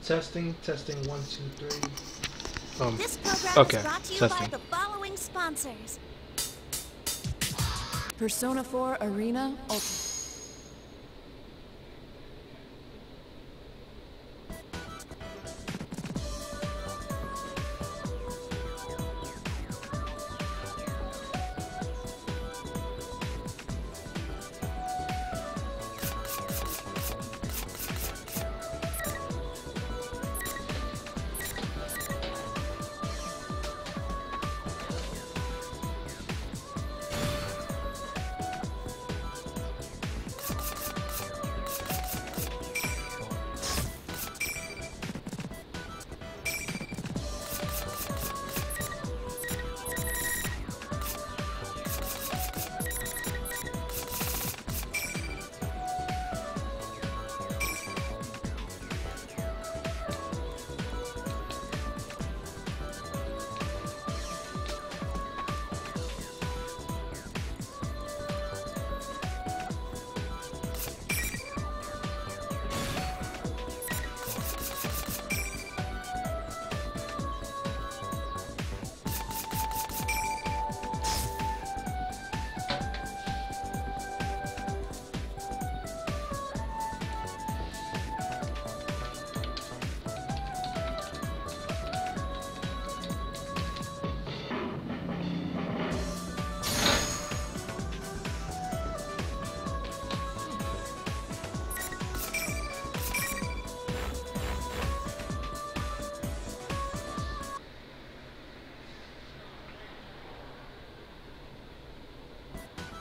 Testing, 1, 2, 3. This program Okay, is brought to you testing. by the following sponsors. Persona 4 Arena Ultimate.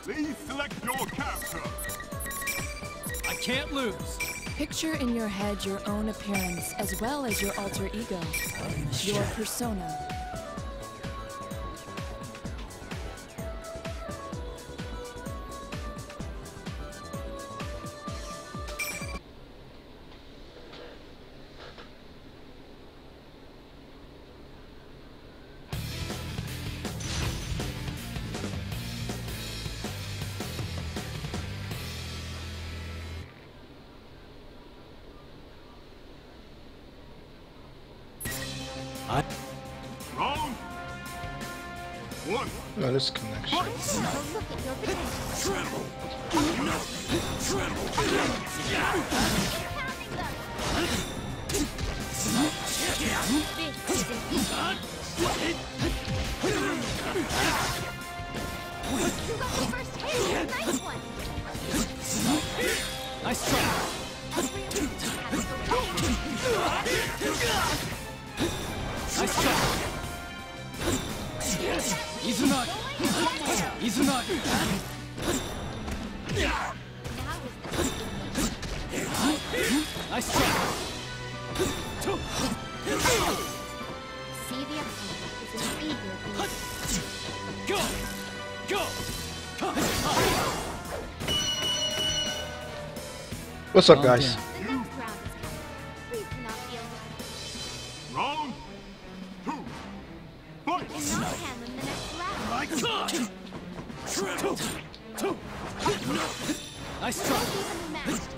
Please select your character. I can't lose. Picture in your head your own appearance as well as your alter ego, your persona. Round 1. No, this connection. Look at your potential. You got the first hit. Nice one. Nice try. Nice try. Izunagi. Izunagi. Nice try. See the opponent is an eager beast. Go. Go. What's up, guys? The next round is coming. Please do not feel bad. Round 2. Fight. You cannot handle the next round. My God. Triple. Nice try. Evenly matched.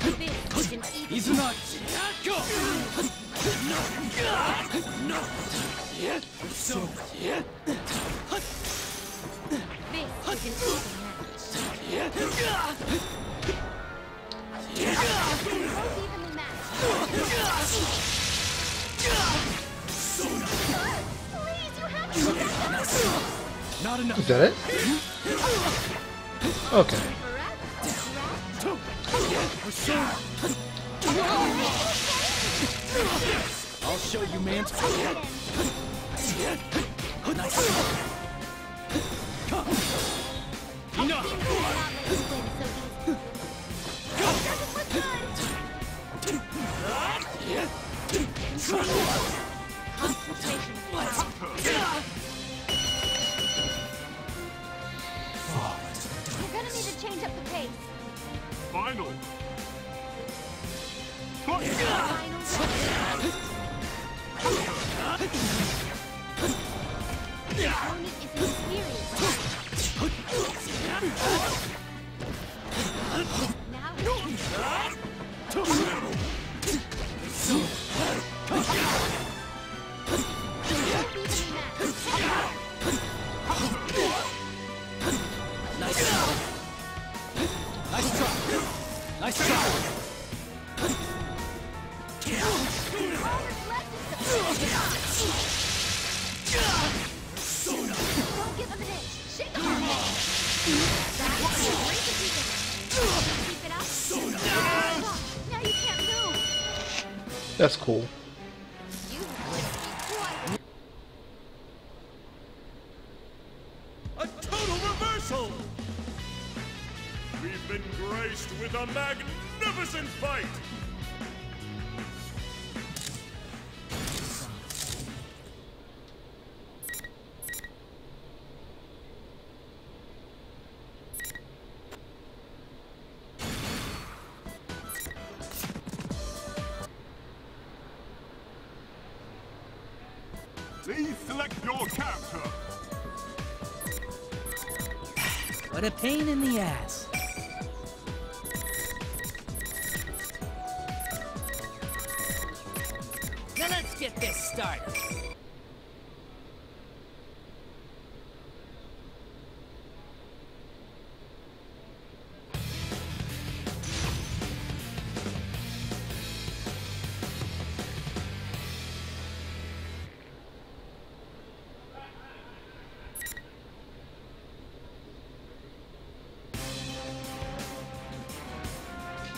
Head This is an even Izunagi. Go. So. This is an even match. Both evenly matched. Please, you have to. Not enough. Is that it? Okay. I'll show you, man. You're gonna need to change up the pace. Final. Fight. The opponent is experienced. Now Don't give him an inch. Shake him on it. That's great to keep it. Keep it up. Now you can't move. That's cool. You have A total reversal! We've been graced with a magnificent fight! Please select your character. What a pain in the ass. Now let's get this started.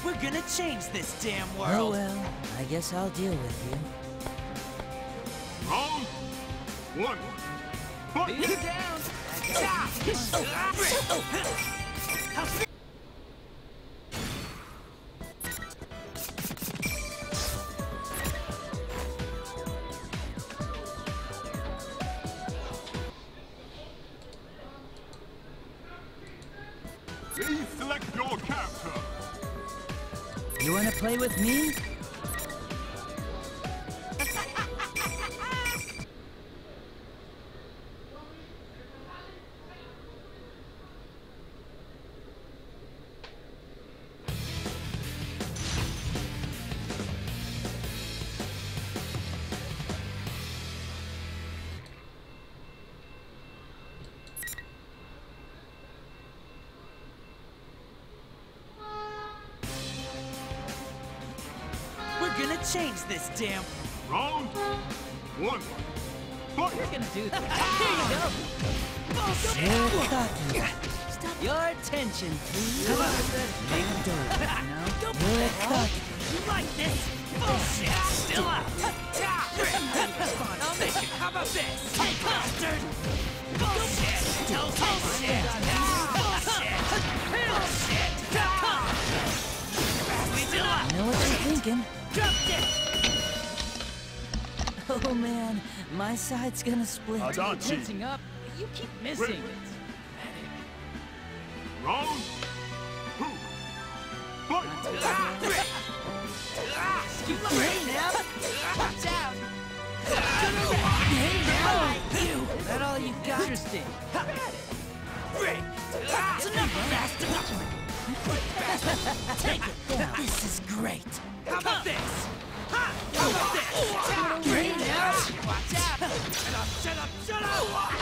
We're gonna change this damn world. Oh well, I guess I'll deal with you. Round one. Fight! Beat it down. Please select your character. You wanna play with me? We're gonna change this damn. Round one. Fight! We're gonna do this. Here you go. Bullshit. Stop. Your attention, please. Come on. Make a door, you know? You're cocky. You like this? Bullshit. Still up. I'll make it. How about this? Hey, bastard. Bullshit. Bullshit. Bullshit. Bullshit. Still up. I know what you're thinking. Drop it. Oh man, my side's gonna split. Adachi. Tensing up. You keep missing. Round two. Fight! Hey now. Watch out. Hey now. You. Is that all you got? Interesting. That's enough, bastard. Take it down. This is great. How about this? How about this? Hey now. Watch out. Shut up.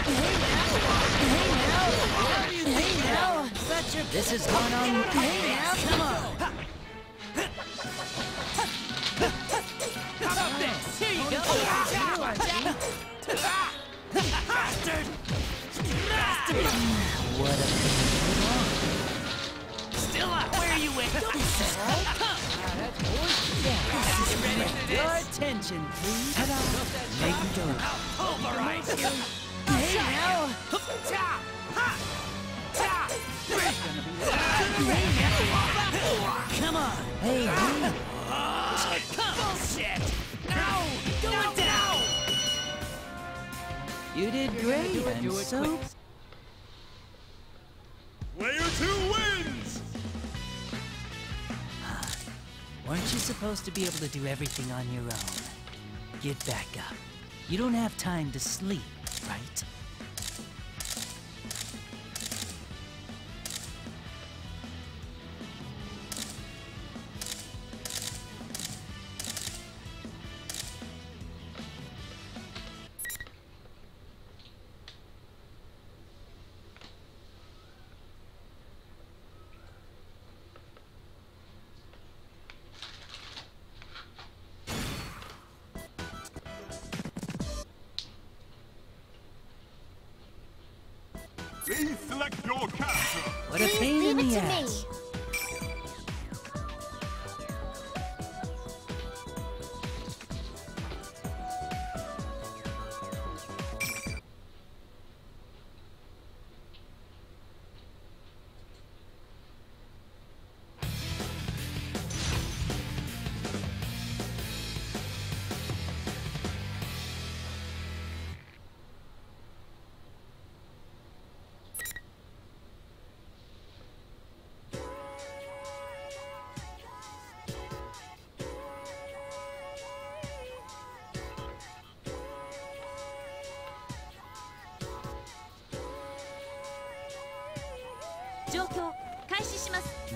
Hey now. Hey now. This is going on. Hey now. Come on. How about this? Here you go. Watch out. Bastard. What a pain. Still up. Where are you with? This is Get ready for this. Your attention, please. Make it go. I'll pulverize you. Hey now. Come on. Hey, bullshit. No. Go down. You did great. I'm so. Player 2 wins! Weren't you supposed to be able to do everything on your own? Get back up. You don't have time to sleep, right? Please select your character. What a Please pain leave in it the to me. ass.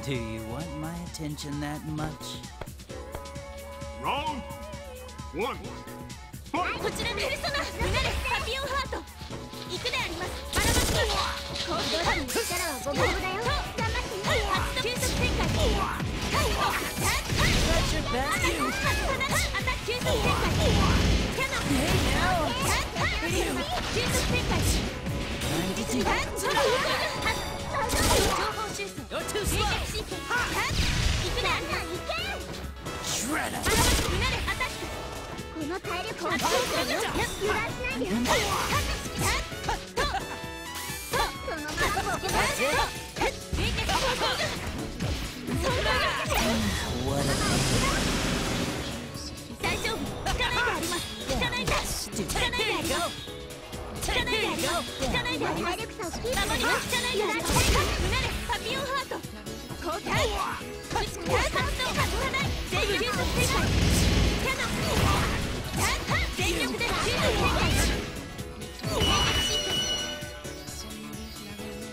Do you want my attention that much? Round 1. Fight! こちらペルソナルナレスパピオンハート行くでありますバラマスコースター力はゴムゴムだよ頑張ってみて初の急速展開Got your back. アタック急速展開キャノン Hey now. 急速展開 Time to do 情 that. 報収束 You're too 冷 slow. 却シーケンス行くであります Shredder. バラマスルナレスアタックこの体力は強いよ油断しないでよそのまま僕が That's it. What a 大丈夫効かないであります効かないで stupid. 効かないで There あ you り go. ます効かないであります効かないでありますThere you go. 体力差をキープ守ります効かないであります胸でパピオンハート交代発動発さない全急速展開キャノン全力で急速展開冷却シーケンス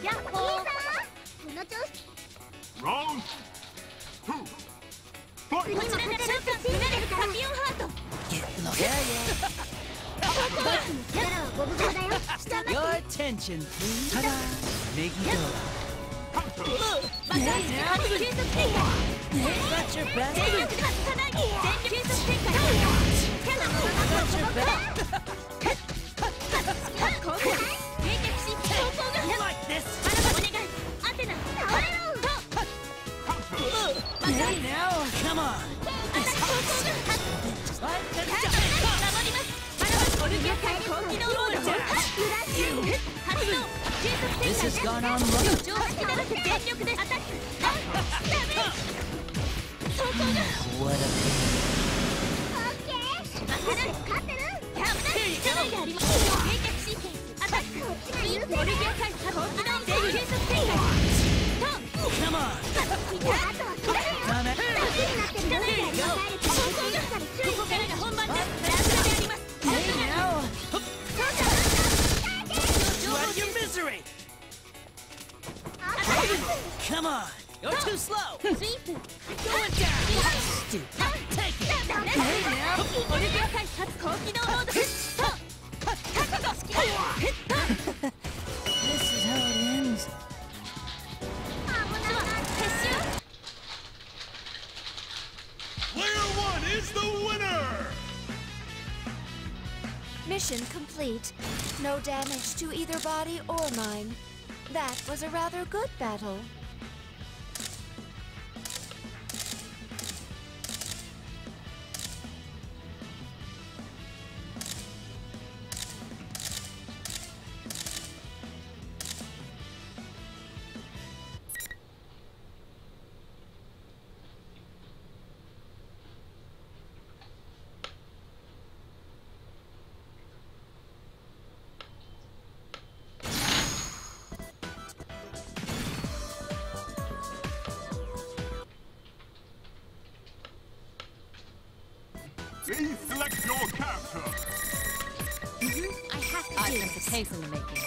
ヤッホーこの調子 Round 2. こ Fight! ちらから召喚胸でパピオンハート Get low. Yeah, 力はゴムゴムだよ yeah. Your attention, please. Ta-da. Megiddo. Counter! 爆発で初急速展開 Got your back. 全力で外さない全力急速展開キャノン Got your back. 冷却シーケンス走行が You like this? お願いアテナ倒れろ Counter! Hey now. Come on. アタック走行が Like キャ the ノン守りますバラマスオルギア界高機能モード発動急速展 This 開 has gone on wrong. 上手にならせ全力でアタックダメ走行が What a pain. 勝ってる危ないじゃないであります冷却シーケンスアタックオルギア界高機能全急速展開と Come on. あとはこれ Damn it. じゃないであります走行がここからが本番ですラストであります Hey now. 情報 Out of 収 your misery. アタック Come on. You're too slow. スイープ Going down. Stupid. Take it. オルギア界初高機能モードと This is how it ends. 撤収 Player 1 is the winner! Mission complete. No damage to either body or mind. That was a rather good battle. Please select your character. I have to I do sense this. a case in the making.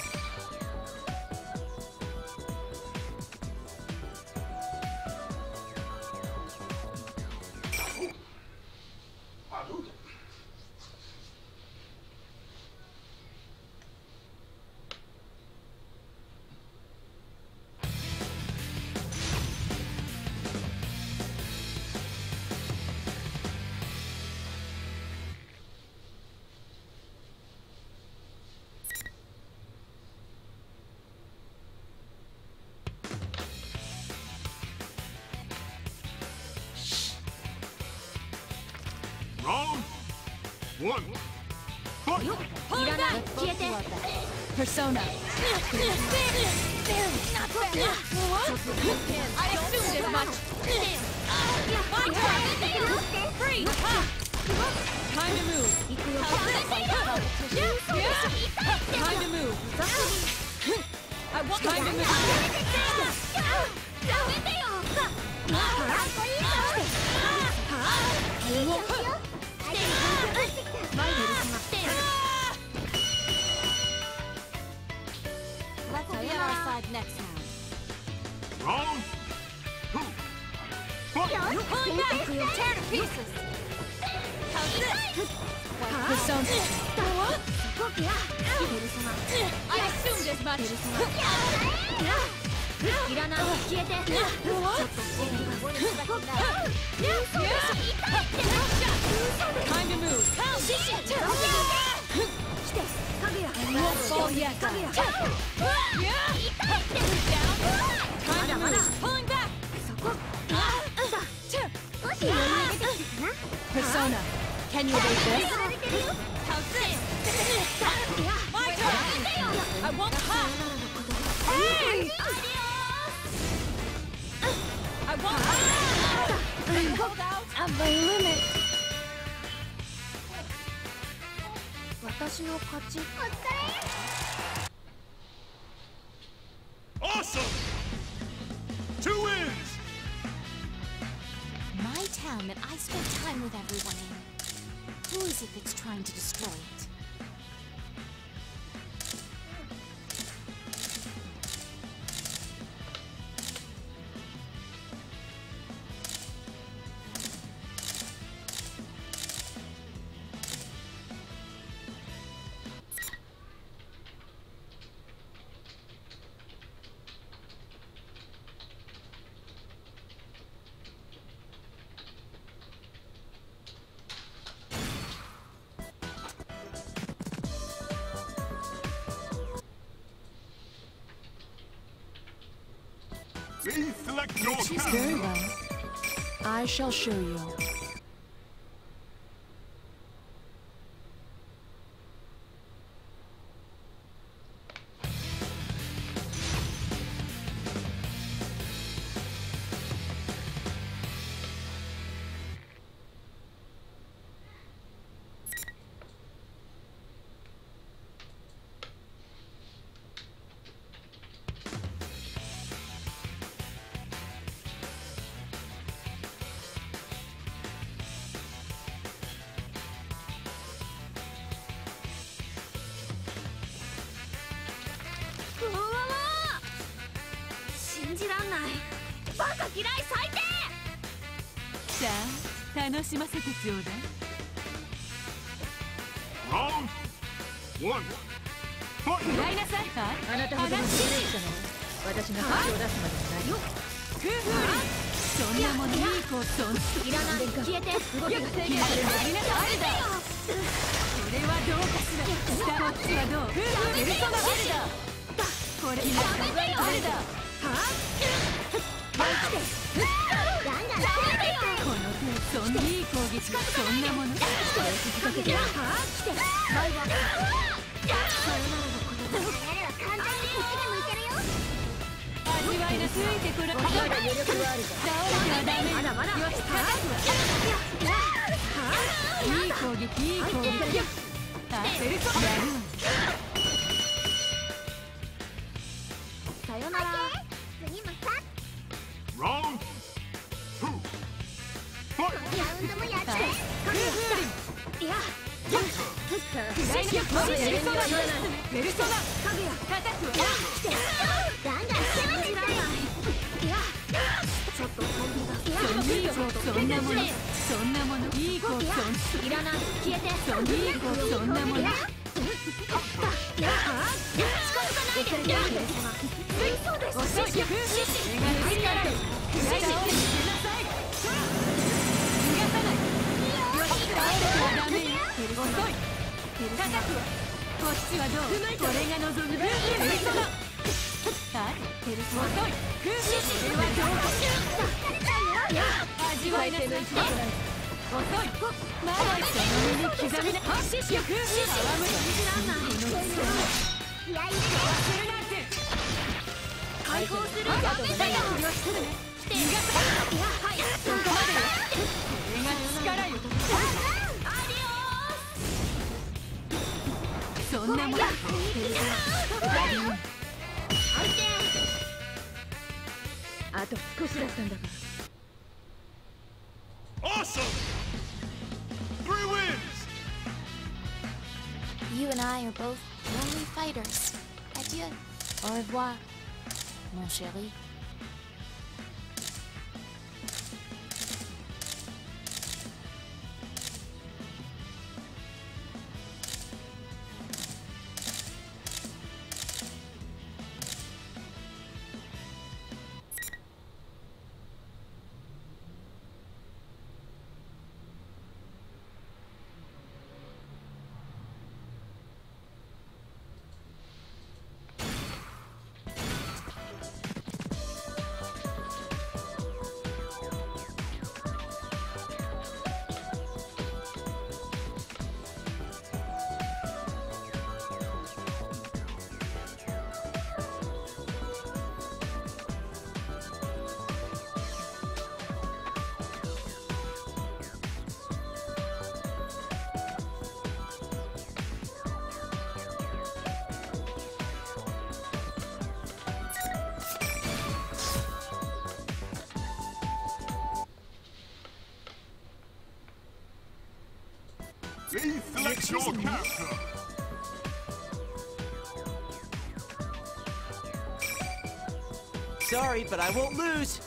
One. Fight. いらない消えて Persona. I assumed as much. Free. Time to move. Time to move. I want time to move. Let's get our side next round. Round 2. Fight. Pulling back! Tear to pieces! How's this? Persona. I assumed as much! いらない消えてちょっとTime to move. You won't fall yet. Time to move. Pulling back! Persona. Can you evade this? How's this? My turn! I won't pop! Hey! I won't pop! I'm the limit. 私の勝ち Awesome. 2 wins. My town that I spent time with everyone in. Who is it that's trying to destroy it? Please select your Very character. well. I shall show you. Round 1. Fight. あなたほどの強い者は私が口を出すまでもないよ。そんなものいい子を損する。いらない消えて動きが制限される。それはどうかしら。スターボックスはどう？ベルトがあるだ。これ今あるだ。この手そんないい攻撃がそんなもの。続かけて。味わいなついてこら。まだ余力はあるか。倒れてはダメ。まだまだ。よし、いい攻撃、いい攻撃。あ、ベルト。やるわ。さよなら。次もさ。Round 2. Fight. ラウンドもやっちゃえ。いや。ベルソナ。叩くわ。ガンガンしても知らない。いや。ちょっとコンビが。そんなもの。そんなもの。いい子を損する。いらない。消えて。いい子をそんなもの。近づかないで。そうです。遅い。メガネ力。下を出なさい。逃がさない。ダメよ。遅い。叩くわ。こっちはどう？これが望む。ベルソナ。はい。遅い。これはどうかしら。味わいなさい。遅い。まだその身に刻みな。発信しよ。戯れ信じらんない。気合い入れて。忘れるなんて。解放する。やめてよ。よしするね。逃がさない。いやはい。そこまでよ。これが力よ。アディオース。そんなもん。あと少しだったんだが。Awesome! 3 wins! You and I are both lonely fighters. Adieu. Au revoir, mon chéri. Please select your character. Sorry, but I won't lose.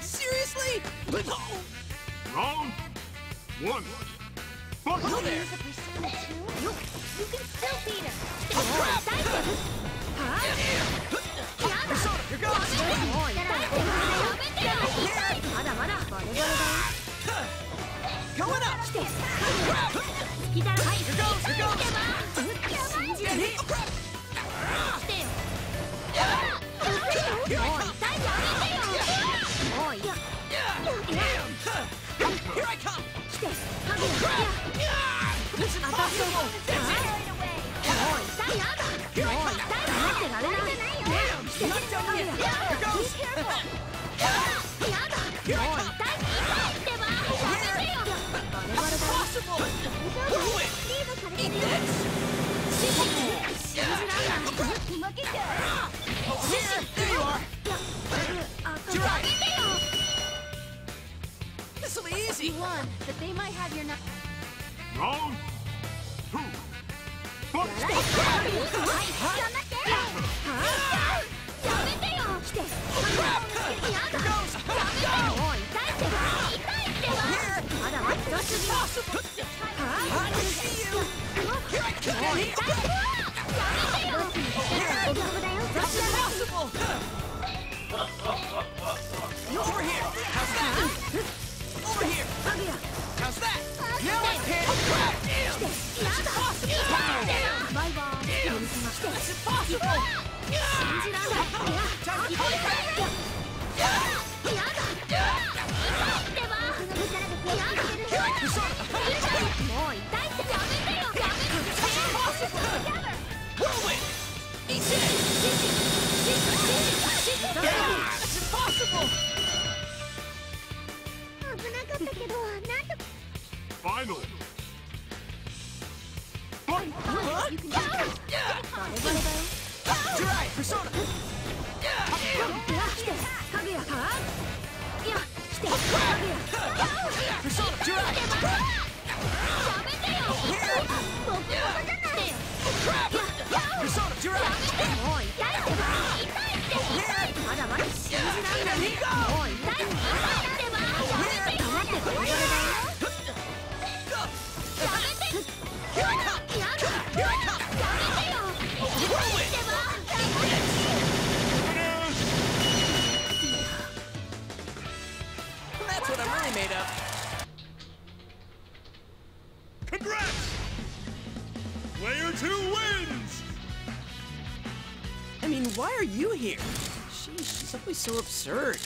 Seriously? No! Round 1. Fight! Hello there! You can still beat her. Oh, crap! Persona, here goes! Going up! Crap! Here goes! Here goes! Oh, crap! Here I come! Here I come! Oh, crap! This is impossible! That's it! Here I come! Damn! Not done yet! Here goes! Here I come! How's it possible? Do it! Eat this! Over here! There you are! You're right! This'll be easy! You won, but they might have your number. Round 2. Fight! Crap! Here goes! Here! This is possible! I can see you! Here I come! Here! This is possible! Over here! How's that? Over here! How's that? Now I can! Oh, crap! Damn! This is impossible! Damn! This is impossible! Time to fight back! Here I Persona! This is impossible! Whirlwind! Eat That's impossible! Final. Fight! What? You're right, Persona! Persona, you're right! Here! Crap! Persona, you're out. もう痛いってば痛いってまだまだ信じらんないもう痛いって痛いってばやめてよってこれだよやめてやだやめてよ痛いってば That's what I'm really made of. Congrats! Player 2 wins! I mean, why are you here? She's always so absurd.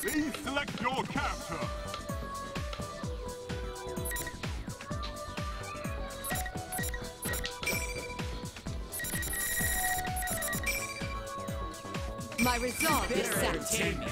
Please select your character. My resolve is set. Entertainment.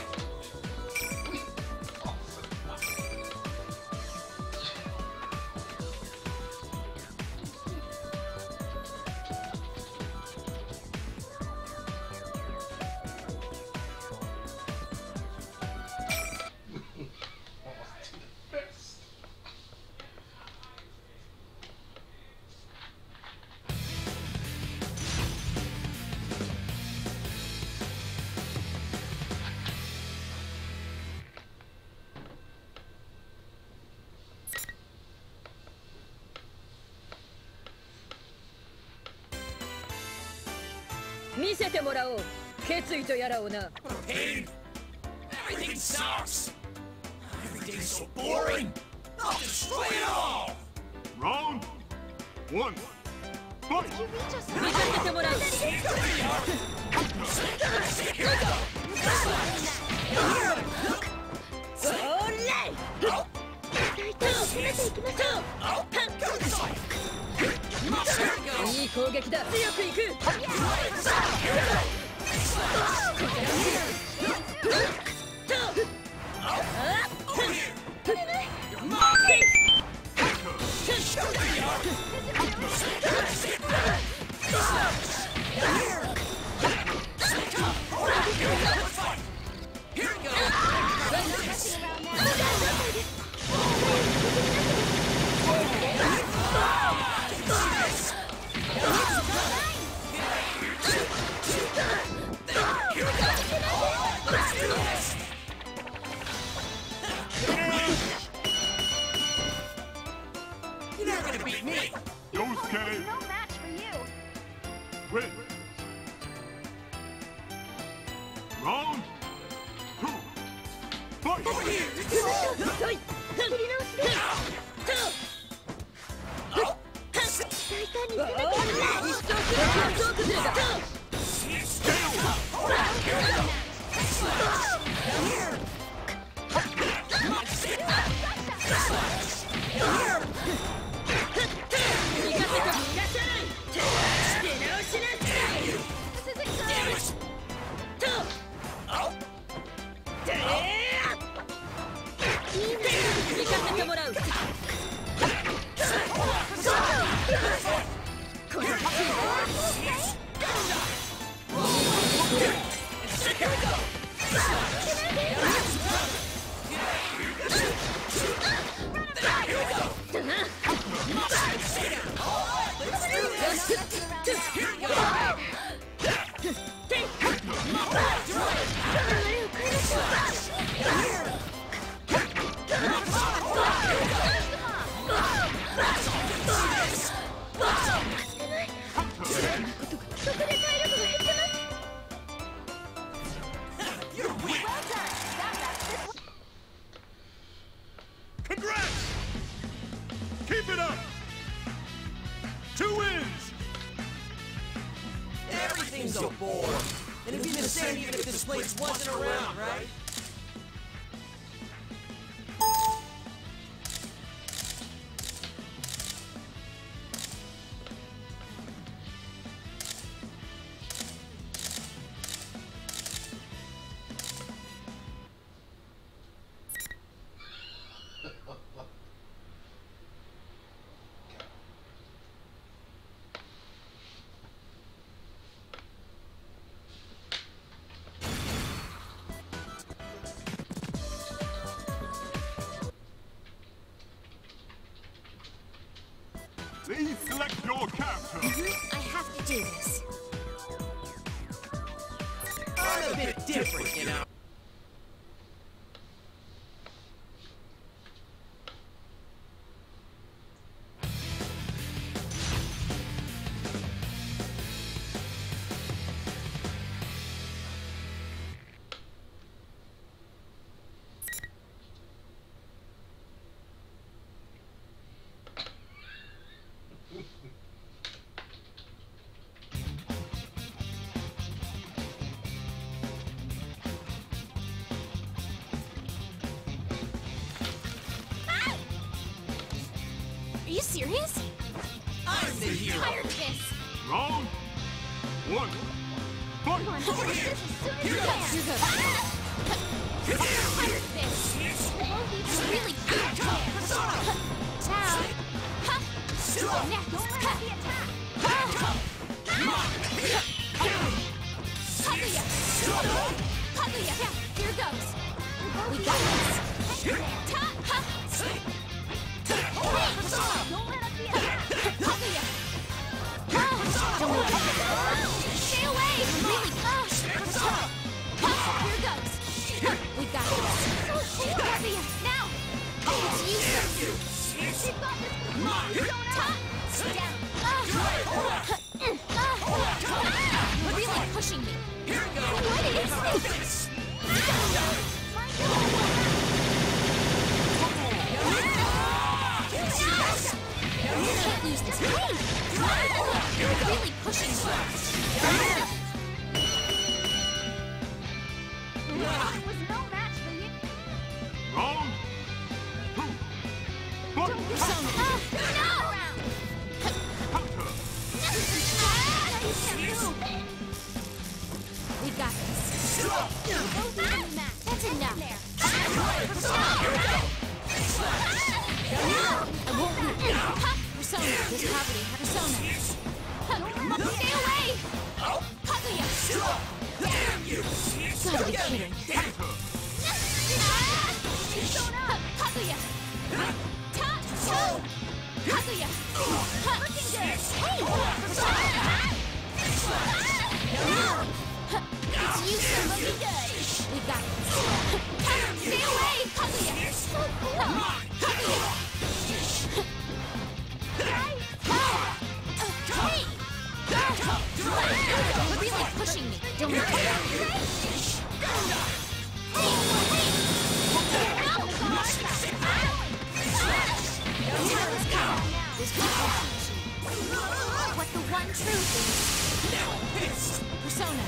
Pain. Everything sucks. Everything's so boring. I'll destroy it all. Round 1. Fight! You're not gonna beat me. Yosuke No match for you. wins. Round 2. Fight! You're weak. same even if this place wasn't around, right? Please select your character. I have to do this. I'm a bit different, you know. Are you serious? I'm the hero. Tired of this. Round one. Fight! Come on, this as soon as you can. Here goes. I'm tired of this. It's really good. Ciao. Next. Kaguya. Kaguya. Here goes. We got this. Kaguya. Stay away! Really? Here goes. We got this. Kaguya, now! It's useless. Down. Really pushing me. What is this? You can't lose this. Hey! You're really pushing me. It was no match for you. Round two. Fight! No! Counter! We got this. That's enough. I won't leave. Persona, this poverty. Persona. Stay away! Kaguya! Damn you! Gotta be kidding. Kaguya! Kaguya! Looking good! Hey! It's useless. Looking good. We got this. Stay away, Kaguya! Kaguya! Hey! You're really pushing me. Don't let me. What the one truth is. Now this! Persona.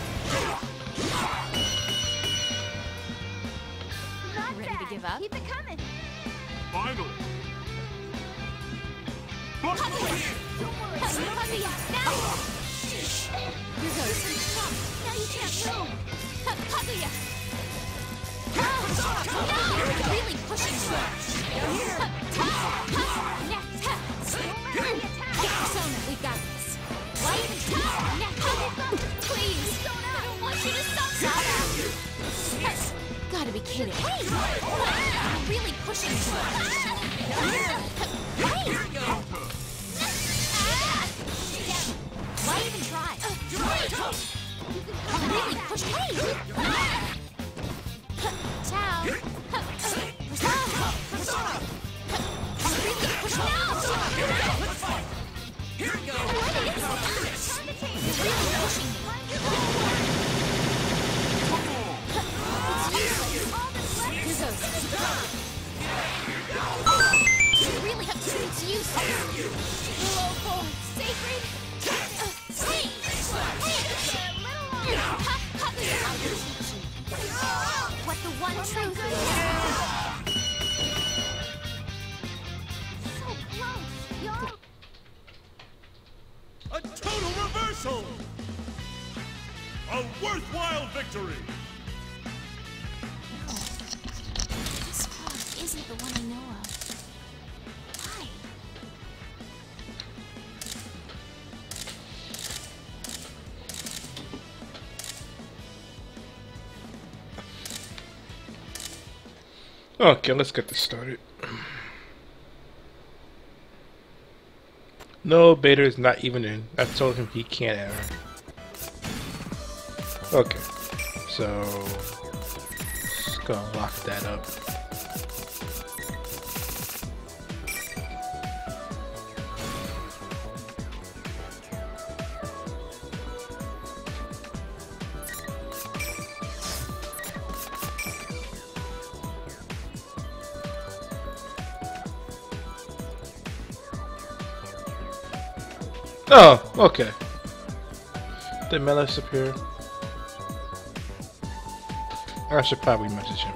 Ready to give up? Keep it coming. Final! Fight! Kaguya, now! Here goes. Now you can't move. Kaguya. No! Really pushing me. Next. Persona, we got this. Light. Next. Please. I don't want you to stop. Gotta be kidding. Hey! You're really pushing me. Hey! Why even try? Really push. Hey! Ciao. Really push. No! Let's fight! Here we go! What is this? You're really pushing me. It's useless. Here goes. You really have to. It's useless. Local. Sacred. Hey! Hey! A little longer. One truth. So close. Y'all. A total reversal! A worthwhile victory! This pose isn't the one I know of. Why? Okay, let's get this started. No, Beta is not even in. I told him he can't enter. Okay, so just gonna lock that up. Oh, okay. Did Melis appear? I should probably message him.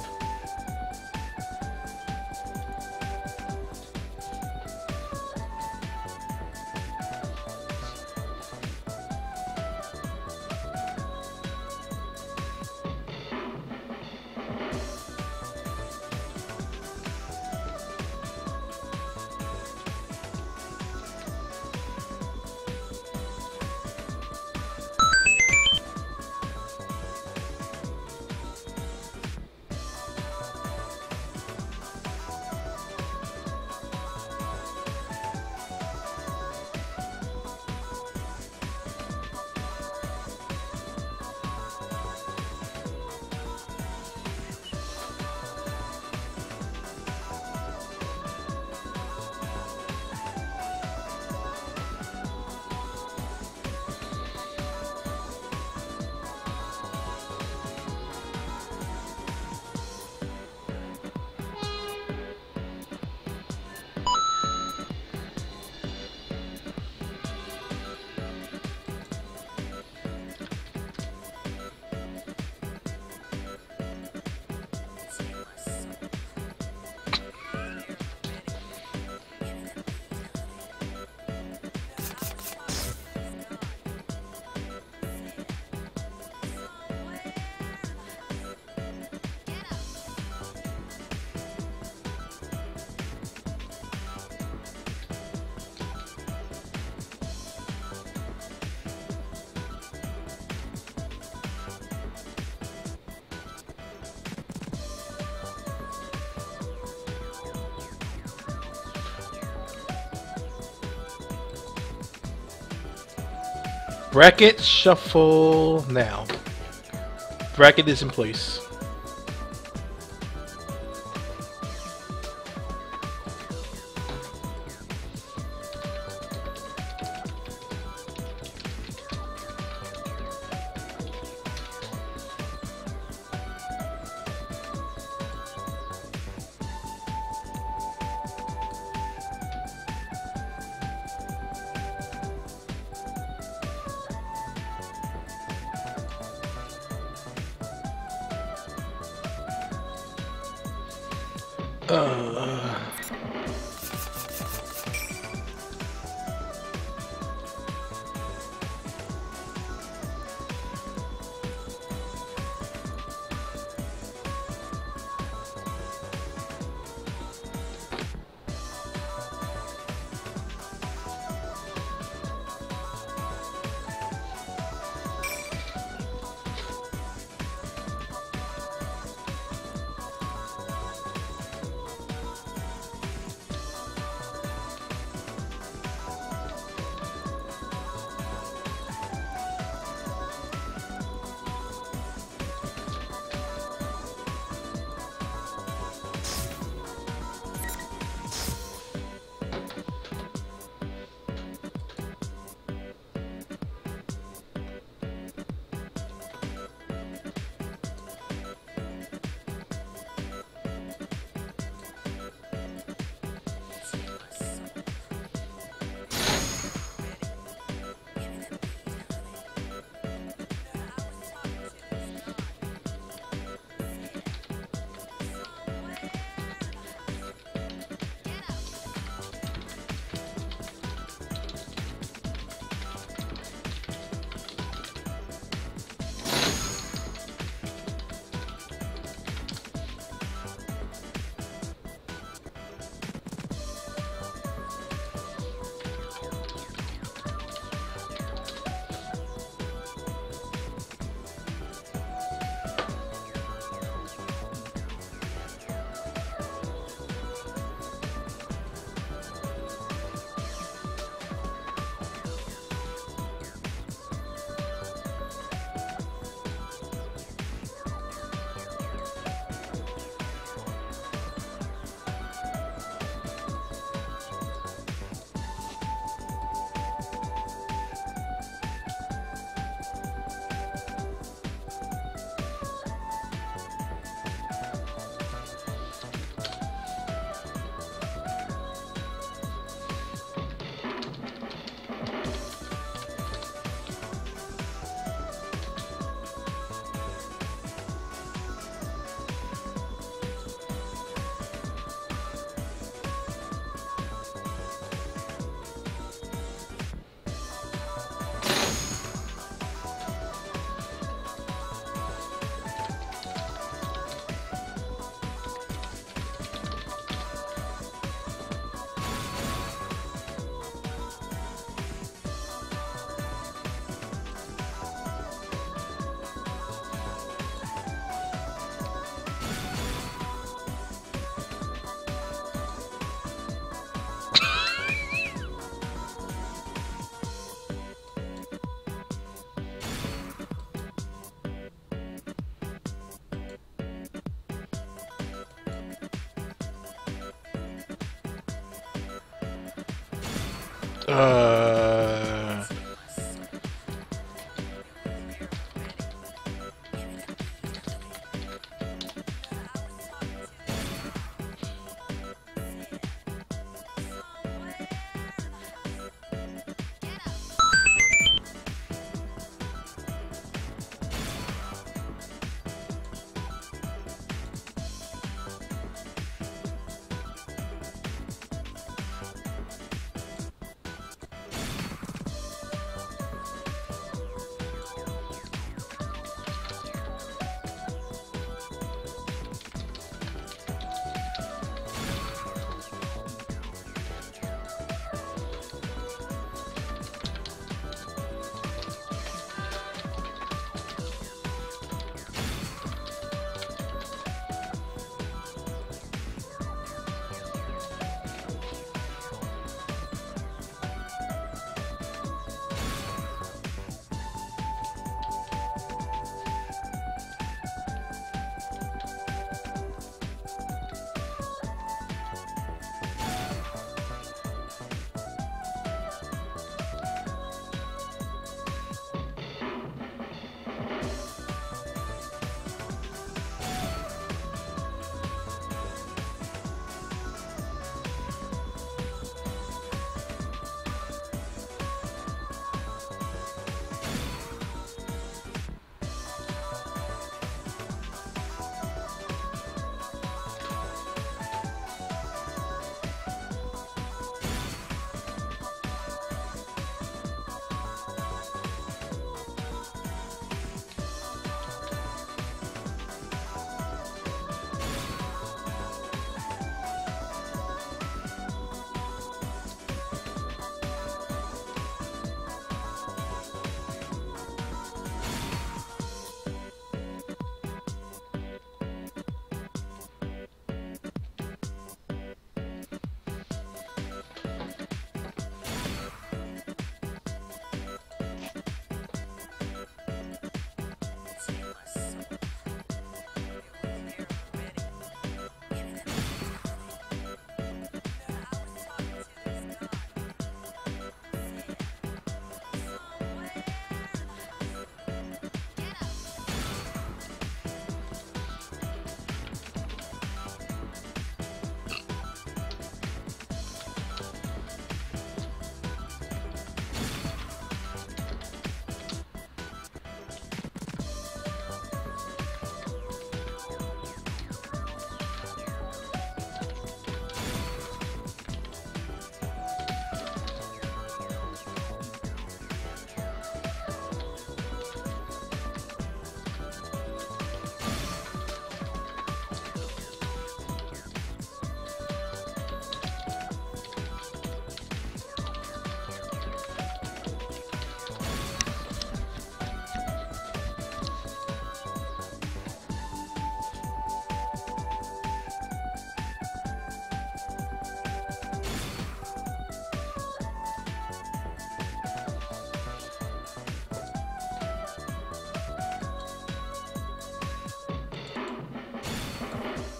Bracket shuffle now. Bracket is in place. Uh.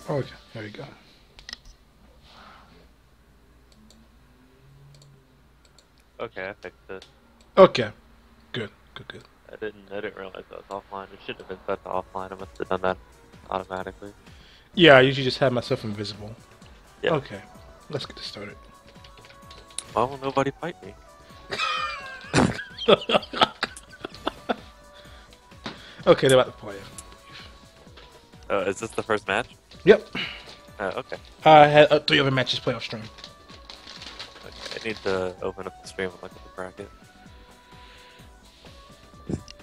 Okay, there we go. Okay, I fixed it. Okay, good. I didn't realize that was offline. It should have been set to offline. I must have done that automatically. Yeah, I usually just have myself invisible. Yeah. Okay, let's get this started. Why won't nobody fight me? Okay, they're about to play. Is this the first match? Yep. Okay. I had 3 other matches play off stream. Okay. I need to open up the stream and look at the bracket.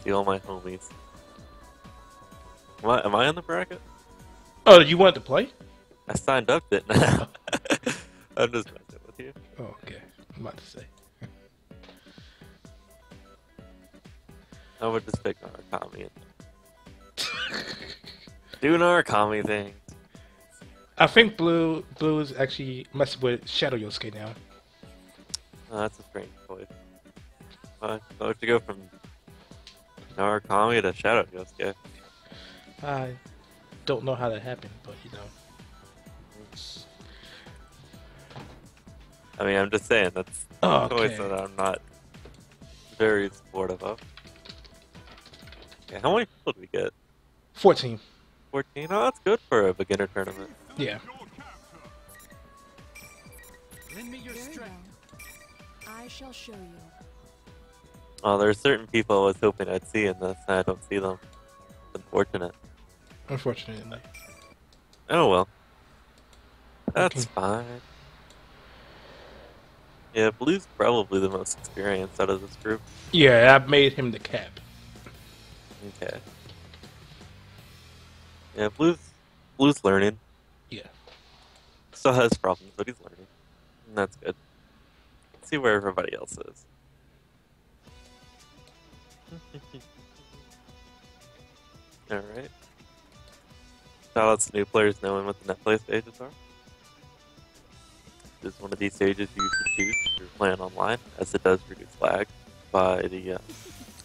See all my homies. Am I on the bracket? Oh, you wanted to play? I signed up, didn't I? I'm just messing with you. Oh, okay. I'm about to say. I would just pick Narukami and do Narukami thing. I think Blue is actually messing with Shadow Yosuke now. Oh, that's a strange choice. Why would you go from Narukami to Shadow Yosuke? I don't know how that happened, but you know. I mean, I'm just saying that's a choice that I'm not very supportive of. Yeah, how many people do we get? 14. 14? Oh, that's good for a beginner tournament. Yeah. Lend me your Very strength. well. I shall show you. Oh, there's certain people I was hoping I'd see in this, and I don't see them. It's unfortunate. Unfortunately. Oh well. That's Okay. fine. Yeah, Blue's probably the most experienced out of this group. Yeah, I made him the cap. Okay. Yeah, Blue's learning. Yeah. Still has problems, but he's learning. And that's good. Let's see where everybody else is. Alright. Shout out to new players knowing what the Netplay stages are. This is one of these stages you should choose if you're playing online, as it does reduce lag by the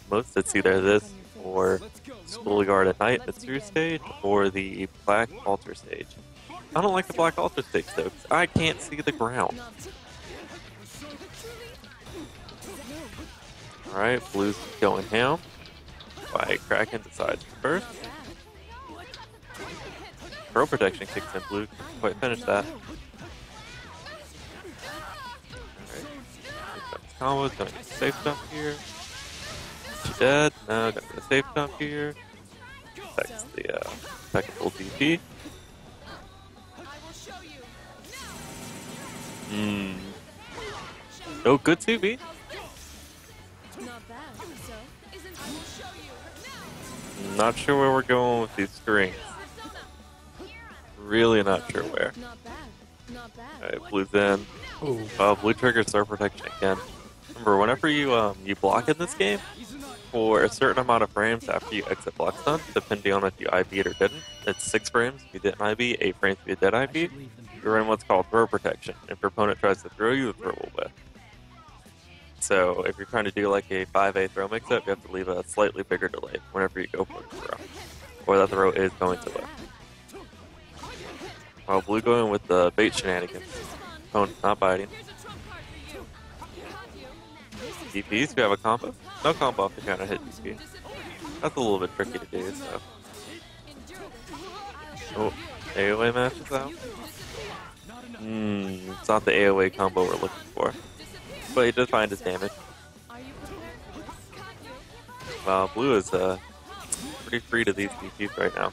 most. It's either this or Schoolyard at Night, Mitsuru stage, or the Black Altar stage. I don't like the Black Altar stage though, because I can't see the ground. Alright, Blue's going ham. By Kraken decides first. Throw protection kicks in. Blue can't quite finish that. Alright. Combos, gonna get a safe jump here. She dead. No, gonna get a safe jump here. Affects the technical DP. Oh, good 2B. Not bad. So, Not sure where we're going with these strings. Really not sure where. not bad. Not bad. Alright, Blue's in. Ooh. Blue triggers throw protection again. Remember, whenever you block in this game, for a certain amount of frames after you exit block stun, depending on if you IB'd or didn't, it's 6 frames if you didn't IB, 8 frames if you did IB, you're in what's called throw protection. If your opponent tries to throw you, the throw will whiff. So if you're trying to do like a 5A throw mix-up, you have to leave a slightly bigger delay whenever you go for the throw. Or that throw is going to whiff. While Blue going with the bait shenanigans. Opponent not biting. DPs, we have a combo. No combo off the counter hit DP. That's a little bit tricky to do, so. Oh, AoA matches out. It's not the AoA combo we're looking for. But he did find his damage. Wow, Blue is pretty free to these DPs right now.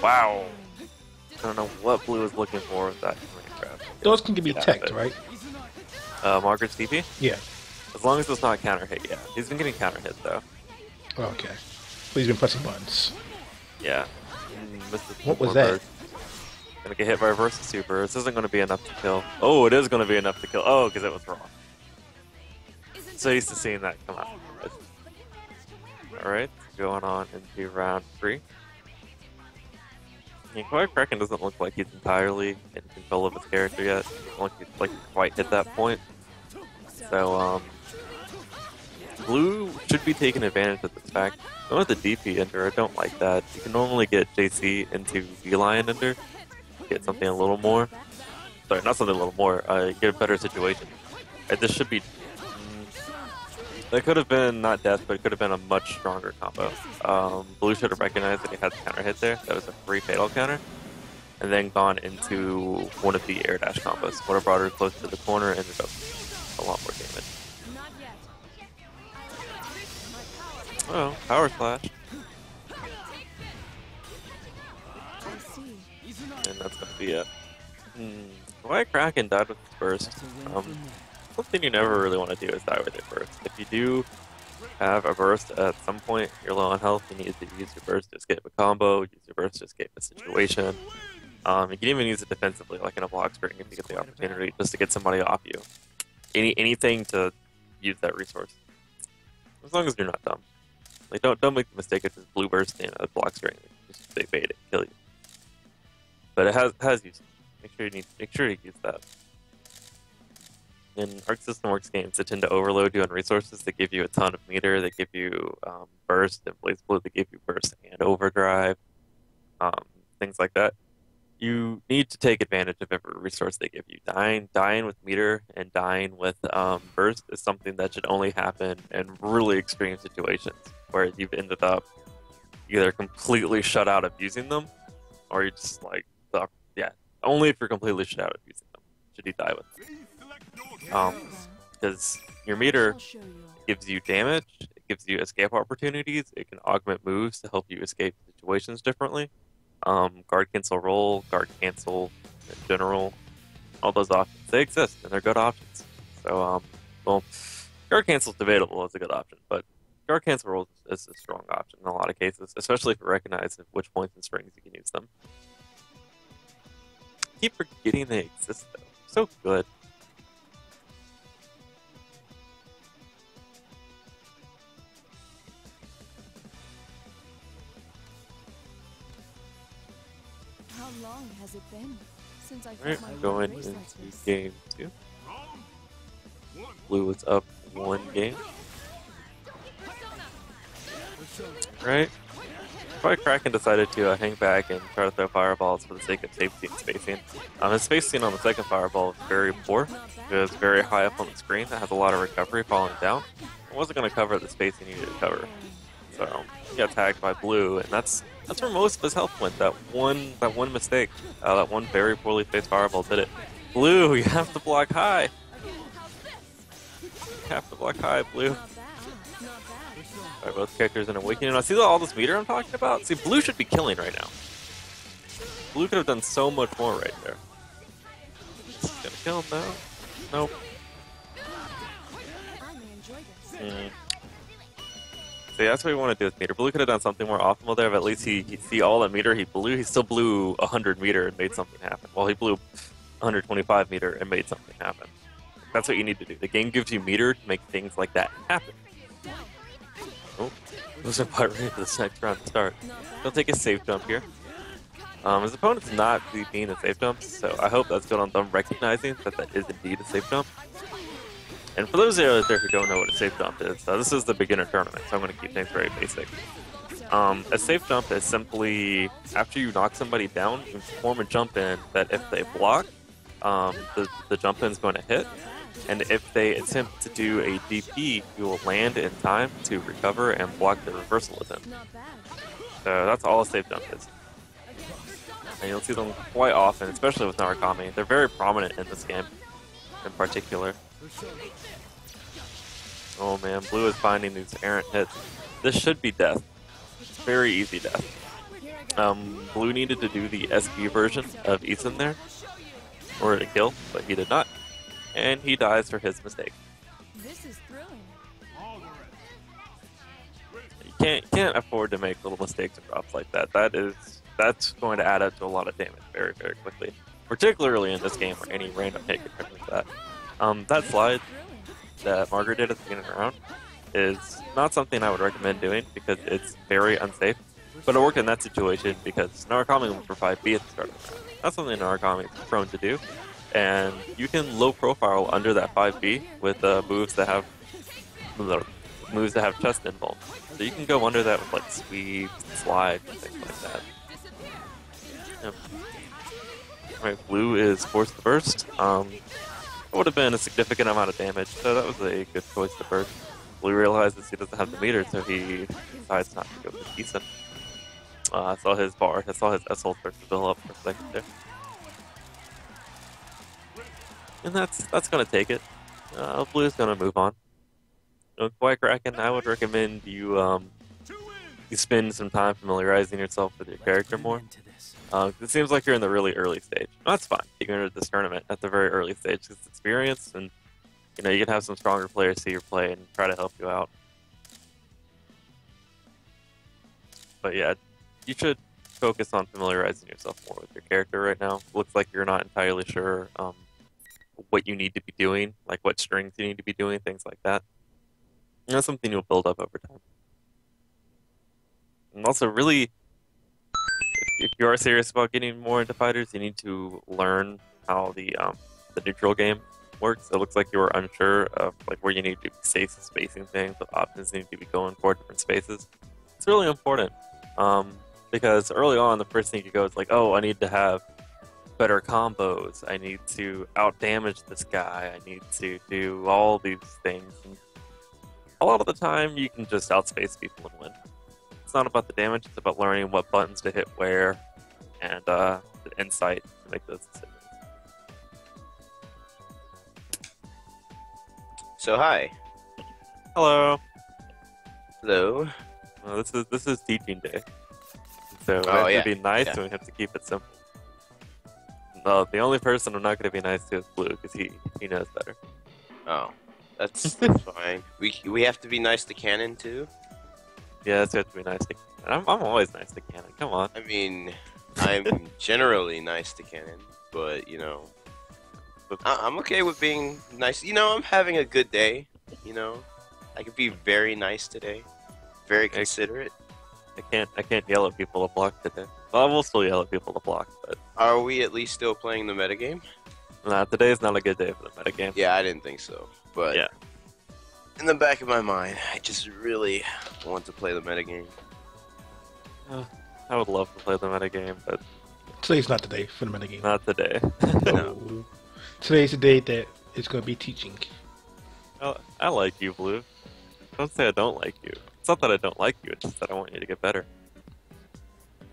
Wow! I don't know what Blue is looking for with that crap. Those can be teched, right? Margaret's DP? Yeah. As long as it's not counter hit, yeah. He's been getting counter hit though. Okay. Please been pressing buttons. Yeah. What was that? Gonna get hit by reverse super. This isn't gonna be enough to kill. Oh, it is gonna be enough to kill. Oh, because it was wrong. So used to seeing that come out. Alright, going on into round 3. Kraken doesn't look like he's entirely in control of his character yet. He doesn't look like he's quite hit that point. So, Blue should be taking advantage of this fact. Going with the DP ender, I don't like that. You can normally get JC into V-Lion ender, get something a little more. Sorry, not something a little more, get a better situation. This should be... that could have been, not death, but it could have been a much stronger combo. Blue should have recognized that he had the counter hit there. That was a free fatal counter. And then gone into one of the air dash combos. Would have brought her close to the corner and ended up a lot more damage. Oh, power slash. And that's gonna be it. Why Kraken died with his burst? Something you never really want to do is die with your burst. If you do have a burst at some point, you're low on health, you need to use your burst to escape a combo, use your burst to escape a situation. You can even use it defensively, like in a block spring, if you get the opportunity, just to get somebody off you. Anything to use that resource. As long as you're not dumb. Like, don't make the mistake of just blue bursting a block string. Just big bait it, kill you. But it has use. Make sure you use that. In Arc System Works games, they tend to overload you on resources. They give you a ton of meter. They give you burst and blaze blue. They give you burst and overdrive, things like that. you need to take advantage of every resource they give you. Dying with meter and dying with burst is something that should only happen in really extreme situations where you've ended up either completely shut out of using them, or you just like, yeah, only if you're completely shut out of using them should you die with them. Because your meter gives you damage, it gives you escape opportunities, it can augment moves to help you escape situations differently. Guard cancel roll, guard cancel in general, all those options, they exist and they're good options. So, well, guard cancel is debatable as a good option, but guard cancel roll is a strong option in a lot of cases, especially if you recognize at which points and strings you can use them. I keep forgetting they exist though. So good. How long has it been since I Alright, felt my going race into like this? game 2. Blue was up 1 game. Right? Probably Kraken decided to hang back and try to throw fireballs for the sake of safety and spacing. His spacing on the second fireball was very poor. It was very high up on the screen. That has a lot of recovery falling down. It wasn't going to cover the space he needed to cover. So he got tagged by Blue, and that's where most of his health went. That one mistake, that one very poorly spaced fireball did it. Blue, you have to block high. You have to block high, Blue. Alright, both characters in Awakening. Now, see all this meter I'm talking about? See, Blue should be killing right now. Blue could have done so much more right there. Gonna kill him now? Nope. See, that's what we want to do with meter. Blue could have done something more optimal there, but at least he see all that meter he still blew 100 meter and made something happen. Well, he blew 125 meter and made something happen. That's what you need to do. The game gives you meter to make things like that happen. Oh, wasn't quite ready for this next round to start. He'll take a safe jump here. His opponent's not being a safe jump, so I hope that's good on them recognizing that that is indeed a safe jump. And for those out there who don't know what a safe jump is, this is the beginner tournament, so I'm going to keep things very basic. A safe jump is simply, after you knock somebody down, you form a jump in that if they block, the jump in is going to hit. And if they attempt to do a DP, you will land in time to recover and block the reversal attempt. So that's all a safe jump is. And you'll see them quite often, especially with Narukami. They're very prominent in this game, in particular. Oh man, Blue is finding these errant hits. This should be death. Very easy death. Blue needed to do the SB version of Ethan there in order to kill, but he did not. And he dies for his mistake. This is thrilling. You can't afford to make little mistakes and drops like that. That's going to add up to a lot of damage very, very quickly. Particularly in this game where any random hit could turn like that. That slide that Margaret did at the beginning of the round is not something I would recommend doing because it's very unsafe. But it worked in that situation because Narukami went for 5B at the start of the round. That's something Narukami is prone to do. And you can low profile under that 5B with moves that have chest involved. So you can go under that with like sweeps, slides, and things like that. Yep. Alright, Blue is forced to burst. It would have been a significant amount of damage, so that was a good choice to burst. Blue realizes he doesn't have the meter, so he decides not to go for decent. I saw his S-hold start to build up for a second there. And that's gonna take it. Blue's gonna move on. Quiet Kraken, I would recommend you you spend some time familiarizing yourself with your character more. It seems like you're in the really early stage. That's fine. You can enter this tournament at the very early stage. It's experience, and you can have some stronger players see your play and try to help you out. But yeah, you should focus on familiarizing yourself more with your character right now. Looks like you're not entirely sure what you need to be doing, like what strings you need to be doing, things like that. And that's something you'll build up over time. And also, really, if you are serious about getting more into fighters, you need to learn how the neutral game works. It looks like you are unsure of like where you need to be spacing things, what options need to be going for different spaces. It's really important because early on, the first thing you go is like, oh, I need to have better combos. I need to out damage this guy. I need to do all these things. And a lot of the time, you can just outspace people and win. It's not about the damage, it's about learning what buttons to hit where, and the insight to make those decisions. So hi. Hello. Hello. This is teaching day, so Oh, we yeah. have to be nice Yeah. and we have to keep it simple. No, the only person I'm not going to be nice to is Blue because he knows better. Oh, that's fine. We have to be nice to Cannon too. Yeah, so you have to be nice to. I'm always nice to Cannon. Come on. I mean, I'm generally nice to Cannon, but you know, I'm okay with being nice. You know, I'm having a good day. You know, I could be very nice today, very considerate. I can't yell at people to block today. Well, I will still yell at people to block, but Are we at least still playing the metagame? nah, today is not a good day for the metagame. Yeah, I didn't think so, but Yeah. in the back of my mind, I just really want to play the metagame. I would love to play the metagame, but Today's not the day for the metagame. not today. No. Today's the day that it's going to be teaching. I like you, Blue. Don't say I don't like you. It's not that I don't like you, it's just that I want you to get better.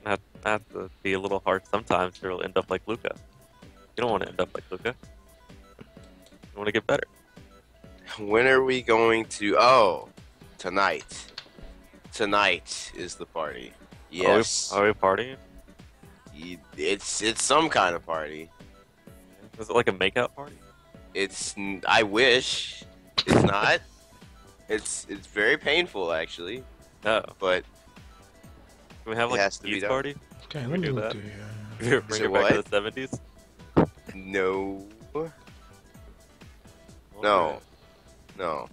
And I have to be a little harsh sometimes or you'll end up like Luca. You don't want to end up like Luca. You want to get better. When are we going to? Oh, tonight. Tonight is the party. Yes, Are we partying? it's some kind of party. Is it like a makeout party? I wish it's not. It's very painful actually, No. but Can we have It like has a to be keys done. party? Okay, let me do look that. through Bring So it back to what? the 70s? no, no, no.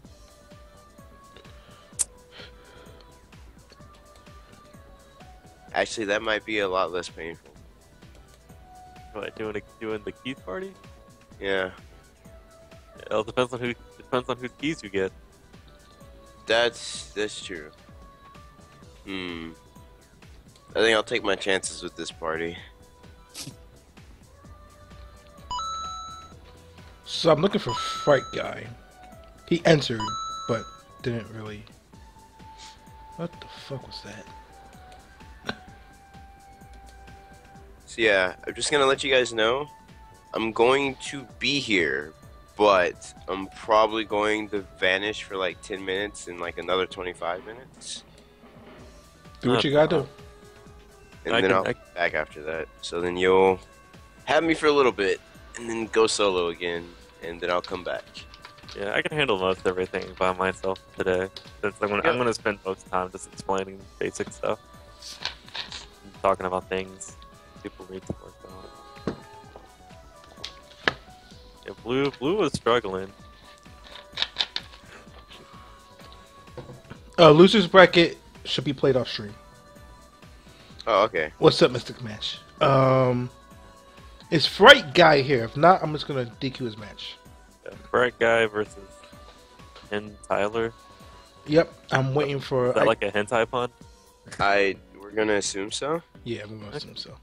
Actually, that might be a lot less painful. What, doing the keys party? Yeah, It all depends on whose keys you get. that's true. I think I'll take my chances with this party. So I'm looking for Fright Guy. He answered, but didn't really. What the fuck was that? So yeah, I'm just gonna let you guys know, I'm going to be here, but I'm probably going to vanish for like 10 minutes and like another 25 minutes. Do what you gotta do. And I then can- I'll be back after that. So then you'll have me for a little bit, and then go solo again, and then I'll come back. Yeah, I can handle most everything by myself today. Since I'm gonna spend most time just explaining basic stuff, and talking about things people need to work on. Yeah, Blue was struggling. Losers bracket should be played off stream. Oh, okay. What's up, Mystic Match? Is Fright Guy here? If not, I'm just gonna DQ his match. Yeah, Bright Guy versus Tyler. Yep, I'm waiting for. Is that like a hentai pun? We're gonna assume so. Yeah, I'm gonna assume so.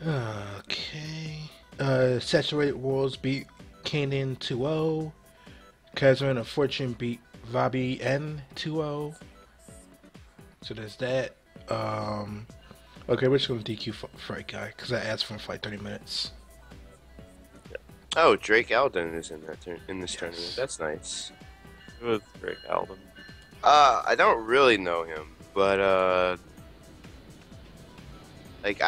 Okay. Saturated Worlds beat Kanan 2-0. Kazman of Fortune beat Vabi N 2-0. So there's that. Okay, we're just gonna DQ Fright Guy because I asked for him for like 30 minutes. Oh, Drake Alden is in that in this tournament. That's nice. It was Drake Alden. I don't really know him, but like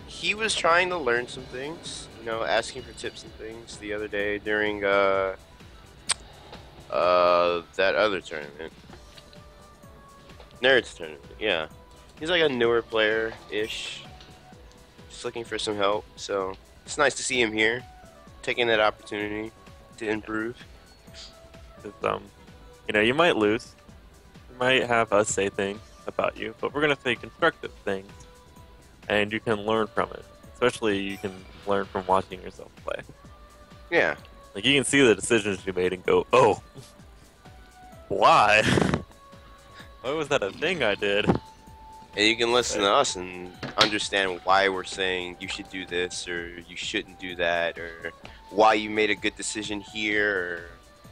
he was trying to learn some things, you know, asking for tips and things the other day during that other tournament. Nerds tournament, yeah. He's like a newer player-ish. Just looking for some help, so it's nice to see him here, taking that opportunity to improve. 'Cause, you know, you might lose. You might have us say things about you, but we're gonna say constructive things, and you can learn from it. Especially, you can learn from watching yourself play. Yeah. Like you can see the decisions you made and go, "Oh, why? Why was that a thing I did?" And you can listen to us and understand why we're saying you should do this or you shouldn't do that, or why you made a good decision here, or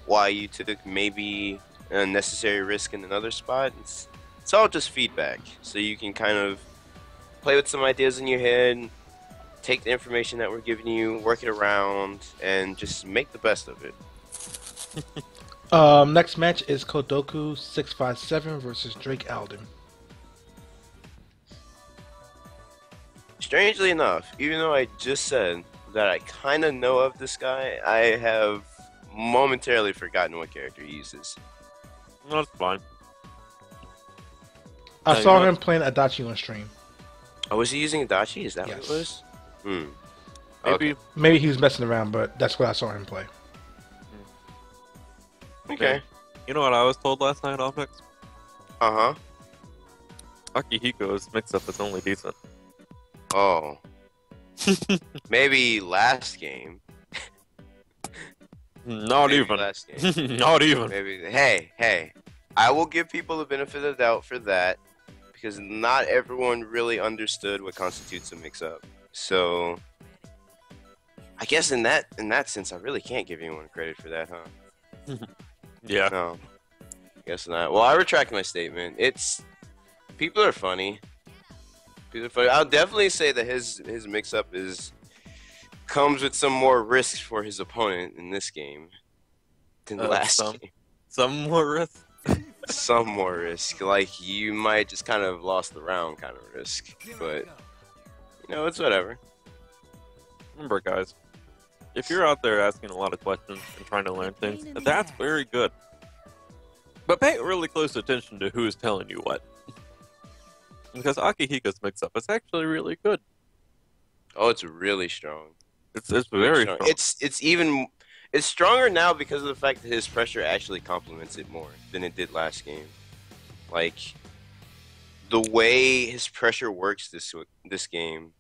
why you took maybe an unnecessary risk in another spot. It's all just feedback. So you can kind of play with some ideas in your head, take the information that we're giving you, work it around, and just make the best of it. Next match is Kodoku 657 versus Drake Alden. Strangely enough, even though I just said that I kind of know of this guy, I have momentarily forgotten what character he uses. No, that's fine. I saw him playing Adachi on stream. Oh, was he using Adachi? Is that Yes. what it was? Hmm. Maybe. Okay. Maybe he was messing around, but that's what I saw him play. Okay. You know what I was told last night, Optics? Uh-huh. Akihiko's mix-up is only decent. Oh. Maybe last game. Not Maybe even. last game. Not even. Maybe. Hey. I will give people the benefit of the doubt for that, because not everyone really understood what constitutes a mix-up. So, I guess in that sense, I really can't give anyone credit for that, huh? Yeah. No. Guess not. Well, I retract my statement. People are funny. People are funny. I'll definitely say that his mix-up comes with some more risk for his opponent in this game than the last game. Some more risk. Some more risk. Like, you might just kind of lost the round kind of risk. But, it's whatever. Remember, guys, if you're out there asking a lot of questions and trying to learn things, that's very good. But pay really close attention to who's telling you what. Because Akihiko's mix-up is actually really good. Oh, it's really strong. It's very strong. It's stronger now because of the fact that his pressure actually complements it more than it did last game. Like, the way his pressure works this game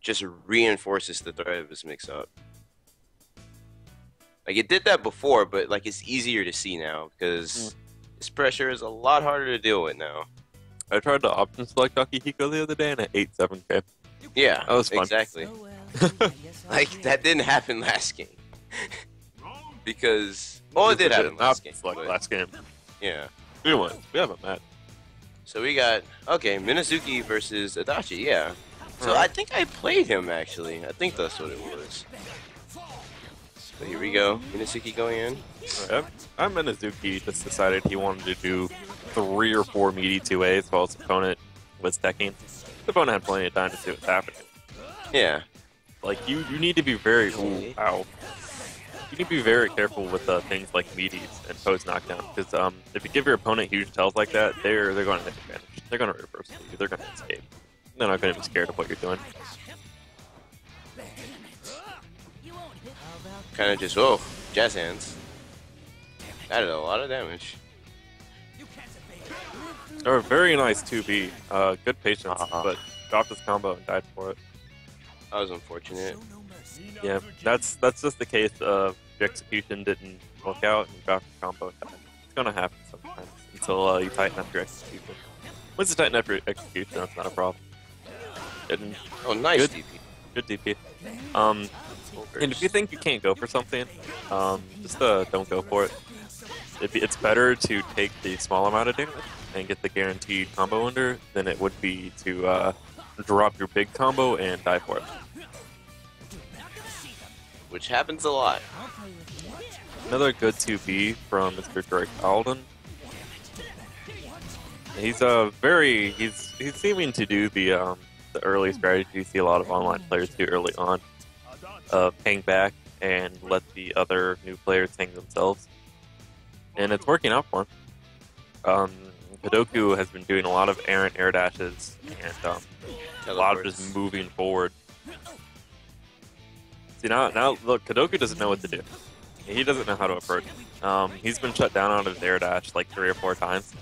just reinforces the threat of his mix-up. Like, it did that before, but like it's easier to see now because his pressure is a lot harder to deal with now. I tried to option select Akihiko the other day and I ate 7k. Yeah, that was fun. Exactly. Like, that didn't happen last game. Because, it did happen last game. Last game. Yeah. Anyway, we haven't met. So we got, Minazuki versus Adachi, yeah. So I think I played him, actually. I think that's what it was. So here we go. Minazuki going in. I'm Minazuki just decided he wanted to do 3 or 4 meaty 2As while his opponent was teching. The opponent had plenty of time to see what's happening. Yeah. Like, you need to be very... Ooh, ow. You need to be very careful with things like meaties and post knockdown, because if you give your opponent huge tells like that, they're going to take advantage. They're going to reverse you. They're going to escape. They're not going to be scared of what you're doing. Kind of just, jazz hands. That did a lot of damage. They're a very nice 2B. Good patience, but dropped his combo and died for it. That was unfortunate. Yeah, that's just the case of the execution didn't work out and dropped the combo and died. It's gonna happen sometimes until you tighten up your execution. Once you tighten up your execution, that's not a problem. Nice good, DP. Good DP. And if you think you can't go for something, just don't go for it. It's better to take the small amount of damage and get the guaranteed combo under than it would be to drop your big combo and die for it. Which happens a lot. Another good 2B from Mr. Drake Alden. He's he's seeming to do the early strategy you see a lot of online players do early on, hang back and let the other new players hang themselves, and it's working out for him. Kodoku has been doing a lot of errant air dashes and a lot of just moving forward. See now look, Kodoku doesn't know what to do. He doesn't know how to approach. He's been shut down on his air dash like 3 or 4 times.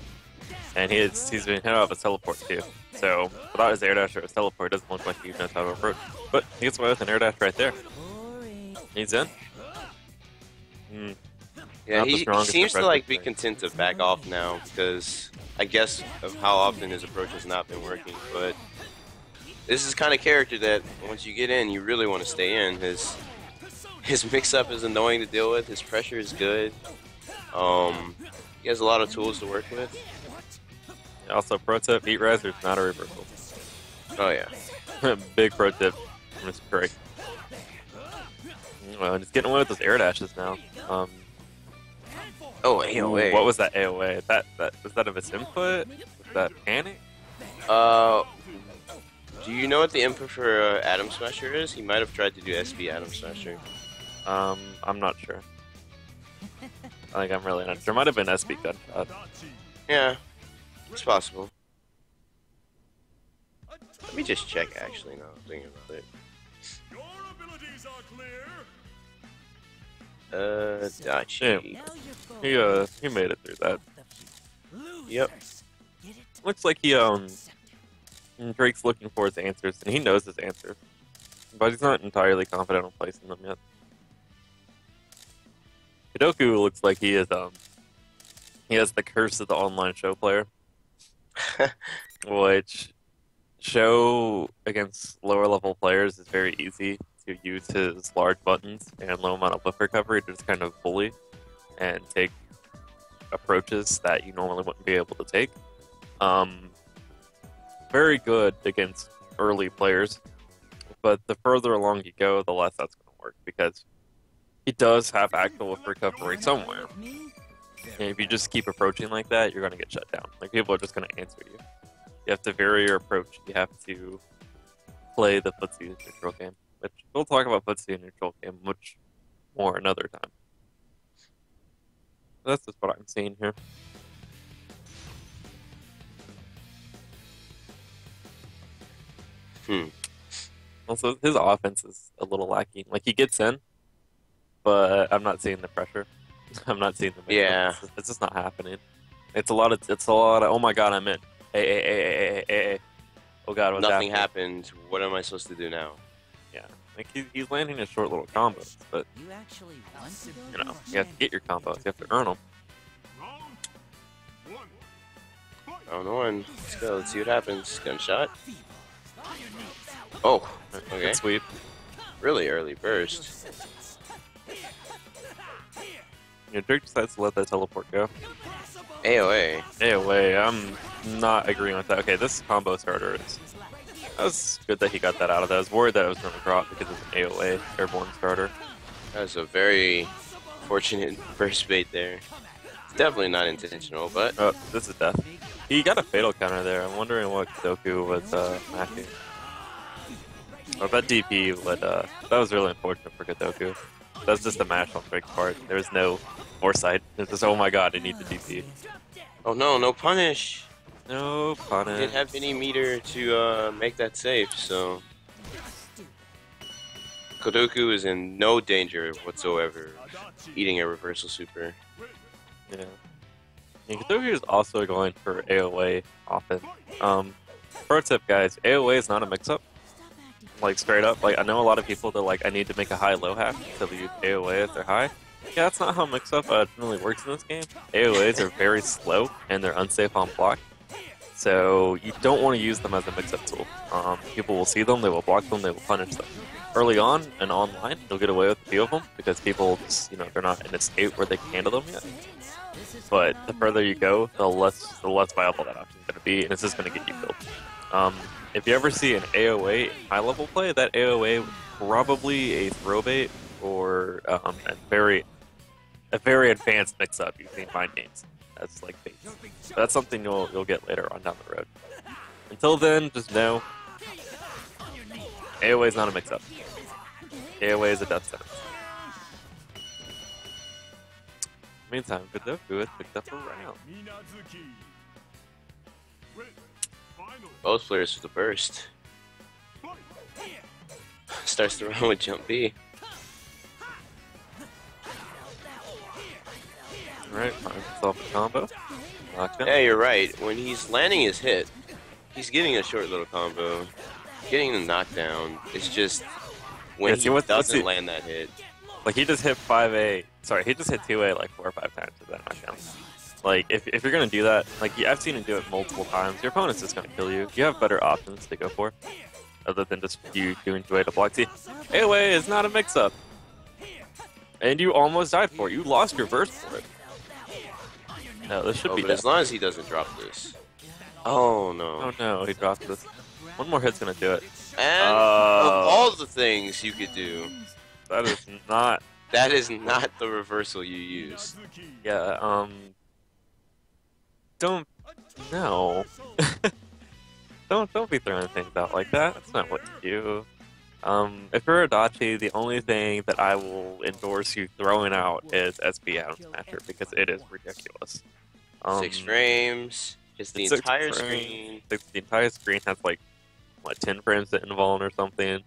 And he's been hit out of a teleport too. So without his air dash or his teleport, it doesn't look like he knows how to approach. But he gets away with an air dash right there. He's in. Yeah, Not the he strongest seems to defensive like be thing. content to back off now because I guess of how often his approach has not been working. But this is kind of character that once you get in, you really want to stay in. His mix-up is annoying to deal with. His pressure is good. He has a lot of tools to work with. Also, pro tip: Heat Riser is not a reversal. Oh yeah. Big pro tip from Mr. Craig. Well, he's getting away with those air dashes now. Oh, AOA. What was that AOA? That was that of his input? Was that panic? Do you know what the input for Atom Smasher is? He might have tried to do SB Atom Smasher. I'm not sure. I think I'm really not sure. Might have been SB gunshot. Yeah, it's possible. Let me just check. Actually, now I'm thinking about it. Your abilities are clear. Dachi. He made it through that. Yep. Looks like Drake's looking for his answers, and he knows his answers, but he's not entirely confident on placing them yet. Hidoku looks like he has the curse of the online show player, which show against lower level players is very easy to use his large buttons and low amount of lift recovery to just kind of bully and take approaches that you normally wouldn't be able to take. Very good against early players, but the further along you go, the less that's going to work because he does have actual lift recovery somewhere. And if you just keep approaching like that, you're going to get shut down. Like, people are just going to answer you. You have to vary your approach. You have to play the footsie neutral game, which we'll talk about footsie neutral game much more another time. That's just what I'm seeing here. Also, his offense is a little lacking. Like, he gets in, but I'm not seeing the pressure. I'm not seeing the mix. Yeah. It's just not happening. It's a lot of oh my god, I'm in. Hey. Oh god, what's Nothing happening? happened. What am I supposed to do now? Yeah. Like, he's landing in short little combos, but You actually want to go? you know, you have to get your combos. You have to earn them. Round one. Let's go. Let's see what happens. Gunshot. Oh, okay. Good sweep. Really early burst. You know, Drake decides to let that teleport go. AOA. AOA, I'm not agreeing with that. Okay, this combo starter is... That was good that he got that out of that. I was worried that it was going to drop because it's an AOA airborne starter. That was a very fortunate burst bait there. It's definitely not intentional, but... Oh, this is death. He got a fatal counter there. I'm wondering what Goku was matching. Or that DP would, that was really unfortunate for Goku. That's just a mash on Drake's part. There was no foresight. It's just, oh my god, I need the DP. Oh no, no punish! No punish. Didn't have any meter to make that safe, so... Kodoku is in no danger whatsoever eating a reversal super. Yeah. Goku is also going for AOA often. Pro tip, guys, AOA is not a mix-up. Like, straight up. Like, I know a lot of people that like, I need to make a high-low hack, so they use AOA as their high. Yeah, that's not how mix-up generally works in this game. AOAs are very slow, and they're unsafe on block. So, you don't want to use them as a mix-up tool. People will see them, they will block them, they will punish them. Early on and online, you'll get away with a few of them, because people just, you know, they're not in a state where they can handle them yet. But the further you go, the less viable that option is going to be, and it's just going to get you killed. If you ever see an AOA high-level play, that AOA is probably a throw bait or a very advanced mix-up using mind games as like baits. So that's something you'll get later on down the road. Until then, just know AOA is not a mix-up. AOA is a death sentence. Meantime, Goku has picked up a round. Both players with the burst. Starts the round with jump B. Alright, finds himself a combo. Knockdown. Yeah, you're right. When he's landing his hit, he's getting a short little combo. Getting the knockdown is just when Yeah, see, he what's doesn't the- land that hit. Like he just hit 5A. Sorry, he just hit 2A like 4 or 5 times with that knockdown. Like if you're gonna do that, like I've seen him do it multiple times. Your opponent's just gonna kill you. You have better options to go for, other than just you doing 2A to block. See, AOA is not a mix-up, and you almost died for it. You lost your burst for it. No, this should be. But as long as he doesn't drop this. Oh no. Oh no, he dropped this. One more hit's gonna do it. And of all the things you could do, that is not. That is not the reversal you use. Yeah. Don't. No. don't be throwing things out like that. That's not what you do. If you're Adachi, the only thing that I will endorse you throwing out is SP Adam Smasher because it is ridiculous. 6 frames. Just the entire screen. The entire screen has like what 10 frames to invuln or something.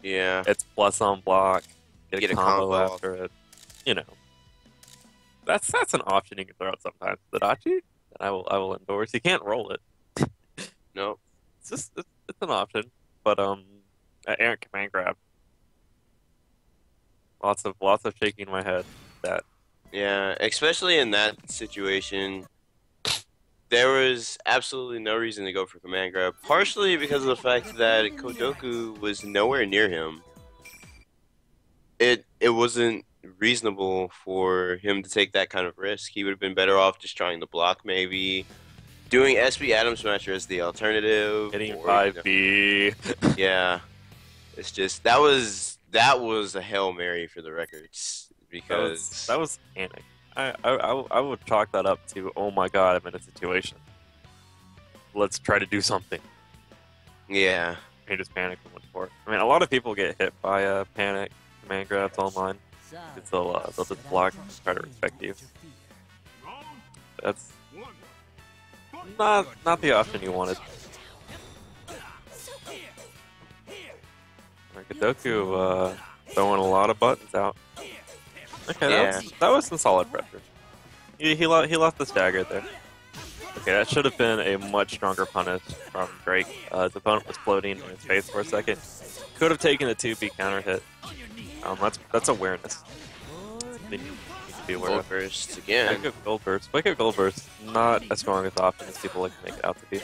Yeah. It's plus on block. Get a combo after it. You know. That's an option you can throw out sometimes. Adachi, I will endorse. You can't roll it. Nope. It's an option. But Errant command grab. Lots of shaking my head. That. Yeah, especially in that situation, there was absolutely no reason to go for command grab. Partially because of the fact that Kodoku was nowhere near him. It wasn't reasonable for him to take that kind of risk. He would have been better off just trying to block, maybe doing SB Adam Smasher as the alternative. Hitting 5B. Yeah, it's just that was a Hail Mary for the records because that was panic. I would chalk that up to, oh my god, I'm in a situation. Let's try to do something. Yeah. He just panicked and went for it. I mean, a lot of people get hit by panic command grabs online. They'll just block and try to respect you. That's not the option you wanted. Kodoku throwing a lot of buttons out. Okay, yeah. that was some solid pressure. He left the stagger there. Okay, that should have been a much stronger punish from Drake. His opponent was floating in his face for a second. Could have taken the 2B counter hit. That's awareness. They need to be aware of. Burst again. Wake up Gold Burst, not as strong as option as people like to make it out to be.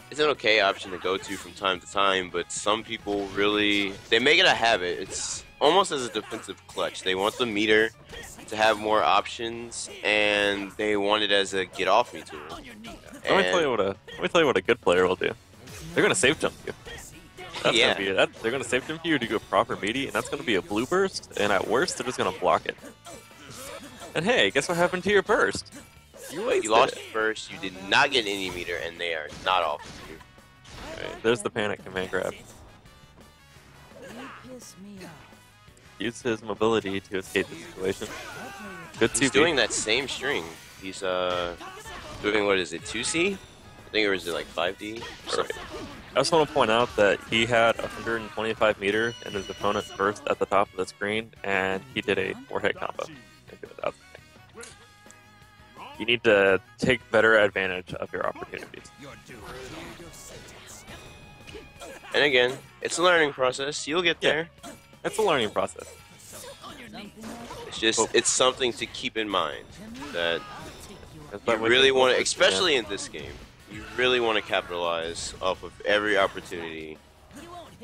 It's an okay option to go to from time to time, but some people really they make it a habit. It's almost as a defensive clutch. They want the meter to have more options, and they want it as a get off me tool. Let me tell you what a good player will do. They're gonna safe jump you. That's yeah. Gonna be that. They're gonna safe jump you to do a proper meaty, and that's gonna be a blue burst. And at worst, they're just gonna block it. And hey, guess what happened to your burst? You lost it first. You did not get any meter, and they are not off of you. Right, there's the panic command grab. Use his mobility to escape the situation. Good 2B. He's doing that same string. He's doing, what is it, 2C? I think, or is it like 5D? Right. I just want to point out that he had 125 meter and his opponent first at the top of the screen, and he did a 4-hit combo. You need to take better advantage of your opportunities. And again, it's a learning process. You'll get there. It's a learning process. It's just, it's something to keep in mind that you really want to, especially in this game, you really want to capitalize off of every opportunity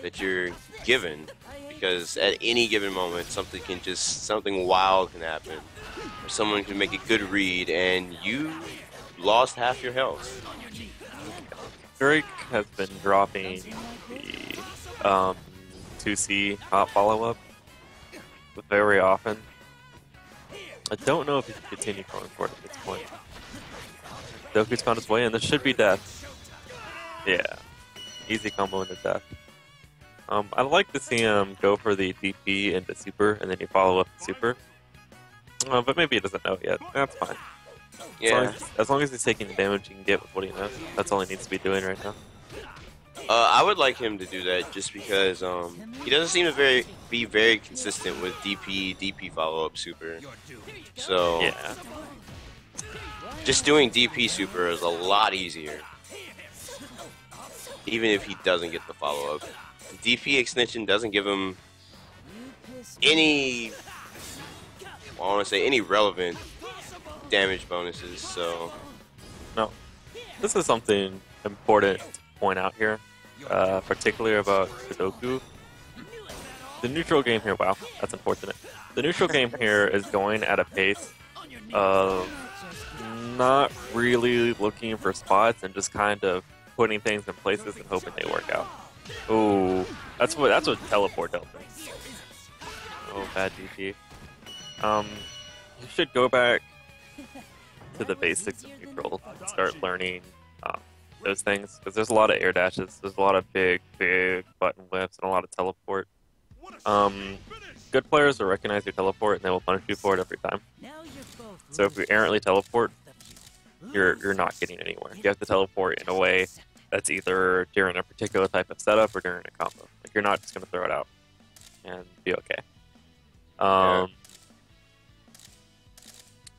that you're given, because at any given moment, something wild can happen, or someone can make a good read, and you lost half your health. Drake has been dropping the 2C hot follow-up very often. I don't know if he can continue going for it at this point. Doku's found his way, and this should be death. Yeah. Easy combo into death. I'd like to see him go for the DP into super, and then you follow up the super. But maybe he doesn't know yet. That's fine. Yeah. As long as he's taking the damage he can get with what he knows. That's all he needs to be doing right now. I would like him to do that just because he doesn't seem to be very consistent with DP follow-up super. So yeah. Just doing DP super is a lot easier, even if he doesn't get the follow-up. The DP extension doesn't give him any, I want to say any relevant damage bonuses. So No, this is something important to point out here, particularly about Sudoku. The neutral game here, wow, that's unfortunate. The neutral game here is going at a pace of not really looking for spots and just kind of putting things in places and hoping they work out. Ooh, that's what teleport dealt me. Oh, bad DP. You should go back to the basics of neutral and start learning those things, because there's a lot of air dashes, there's a lot of big button whips, and a lot of teleport. Good players will recognize your teleport and they will punish you for it every time. So if you errantly teleport, you're not getting anywhere. You have to teleport in a way that's either during a particular type of setup or during a combo. Like, you're not just going to throw it out and be okay.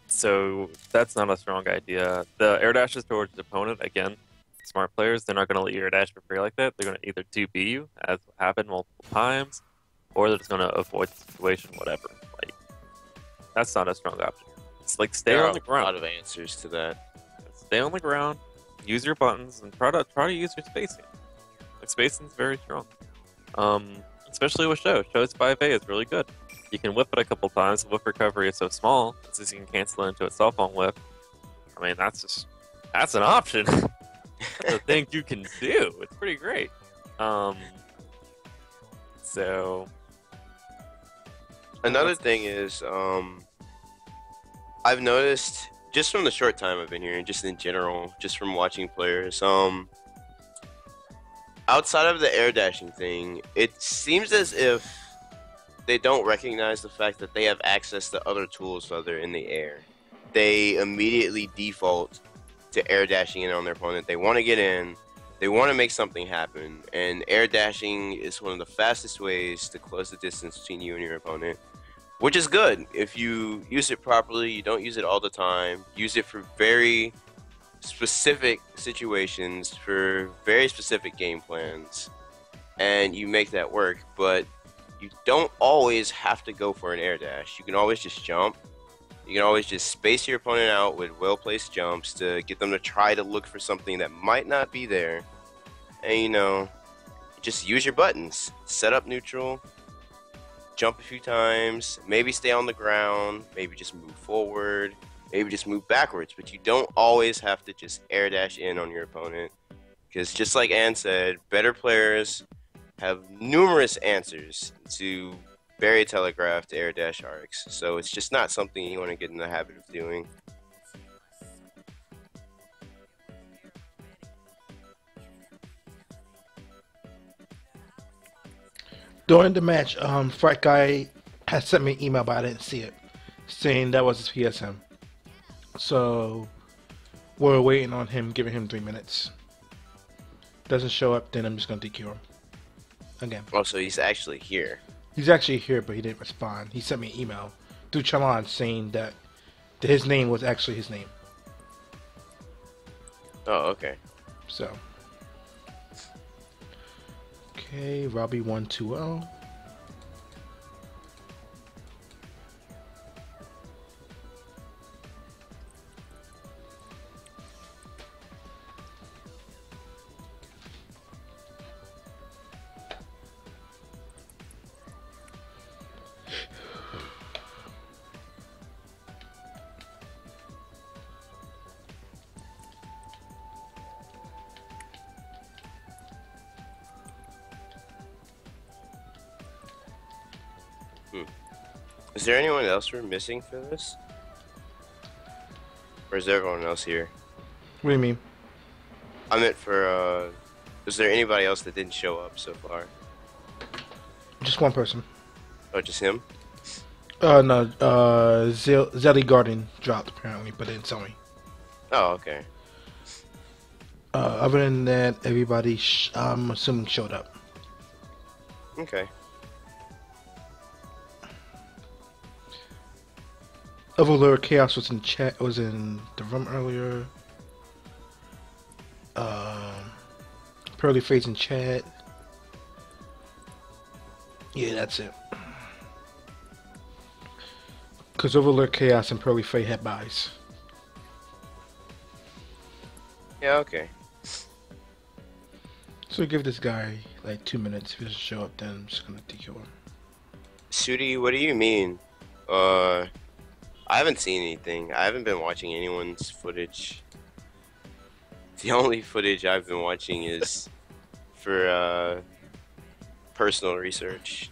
So that's not a strong idea. The air dashes towards the opponent, again, smart players, they're not going to let you air dash for free like that. They're going to either 2B you, as happened multiple times, or they're just going to avoid the situation, whatever. Like, that's not a strong option. It's like, stay on the ground. A lot of answers to that. Stay on the ground, use your buttons, and try to use your spacing. Like, spacing's very strong. Especially with Show. Show's 5A is really good. You can whip it a couple times. The whip recovery is so small, since you can cancel it into a cell phone whip. I mean, that's an option. That's a thing you can do. It's pretty great. So another thing is, I've noticed just from the short time I've been here, and just in general, just from watching players, outside of the air dashing thing, it seems as if they don't recognize the fact that they have access to other tools while they're in the air. They immediately default to air dashing in on their opponent. They want to get in, they want to make something happen, and air dashing is one of the fastest ways to close the distance between you and your opponent, which is good. If you use it properly, you don't use it all the time, use it for very specific situations, for very specific game plans, and you make that work. But you don't always have to go for an air dash. You can always just jump. You can always just space your opponent out with well-placed jumps to get them to try to look for something that might not be there. And, you know, just use your buttons. Set up neutral, jump a few times, maybe stay on the ground, maybe just move forward, maybe just move backwards. But you don't always have to just air dash in on your opponent. Because just like Ann said, better players have numerous answers to very telegraphed air dash arcs, so it's just not something you want to get in the habit of doing. During the match, Frat Guy had sent me an email, but I didn't see it, saying that was his PSM. So we're waiting on him, giving him 3 minutes. Doesn't show up, then I'm just gonna DQ him again. Oh, so he's actually here. He's actually here, but he didn't respond. He sent me an email through Chalan saying that his name was actually his name. Oh, okay. So, okay, Robbie 120. Is there anyone else we're missing for this? Or is everyone else here? What do you mean? I meant for, is there anybody else that didn't show up so far? Just one person. Oh, just him? No, Zelly Garden dropped apparently, but didn't tell me. Oh, okay. Other than that, everybody, I'm assuming, showed up. Okay. Overlord Chaos was in chat. Was in the room earlier. Pearly Phase in chat. Yeah, that's it. Because Overlord Chaos and Pearly Fate had buys. Yeah, okay. So give this guy like 2 minutes. If he doesn't show up, then I'm just gonna DQ him. Sudi, what do you mean? I haven't seen anything. I haven't been watching anyone's footage. The only footage I've been watching is for personal research.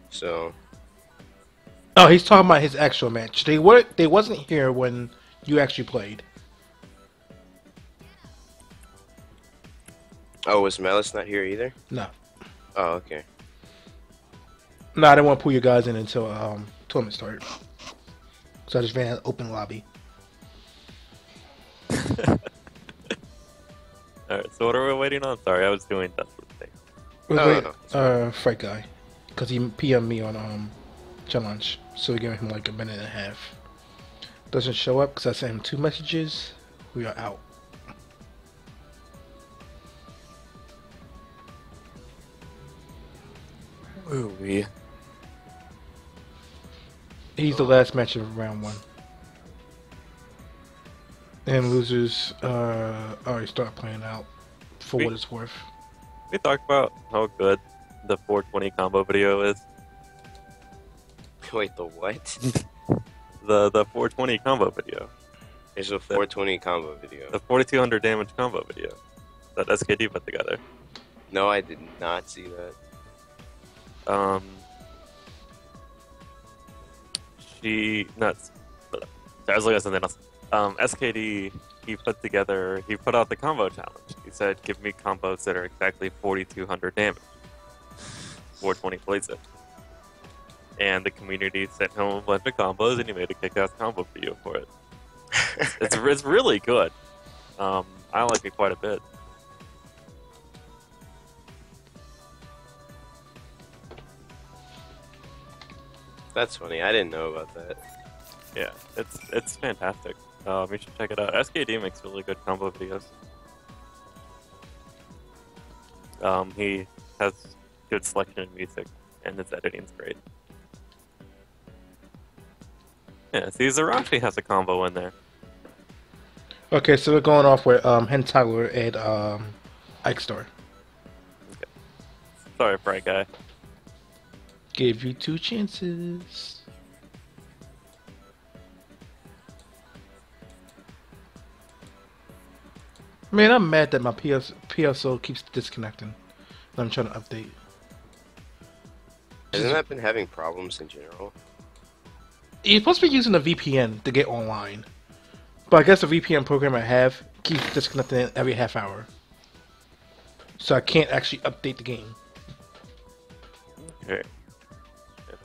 So. Oh, he's talking about his actual match. They wasn't here when you actually played. Oh, was Malice not here either? No. Oh, okay. No, I didn't want to pull you guys in until tournament started. So I just ran an open lobby. Alright, so what are we waiting on? Sorry, I was doing that sort of thing. Fight guy. Because he PM'd me on challenge. So we gave him like a minute and a half. Doesn't show up because I sent him 2 messages. We are out. Ooh, we. He's the last match of round 1. And losers already start playing out for what it's worth. We talked about how good the 420 combo video is. Wait, the what? The 420 combo video. There's a 420 combo video. The 4200 damage combo video that SKD put together. No, I did not see that. I was looking at something else. SKD, he put out the combo challenge. He said, give me combos that are exactly 4200 damage. 420 plays it. And the community sent him a bunch of combos, and he made a kick-ass combo video for it. It's really good. I like it quite a bit. That's funny. I didn't know about that. Yeah, it's fantastic. You should check it out. SKD makes really good combo videos. He has good selection in music, and his editing's great. Yeah, see, Zarashi has a combo in there. Okay, so we're going off with Hen Tyler and Ike Star. Okay. Sorry, Bright Guy. Gave you 2 chances. Man, I'm mad that my PSO keeps disconnecting. I'm trying to update. Hasn't that been having problems in general? You're supposed to be using a VPN to get online. But I guess the VPN program I have keeps disconnecting every half hour. So I can't actually update the game. Okay.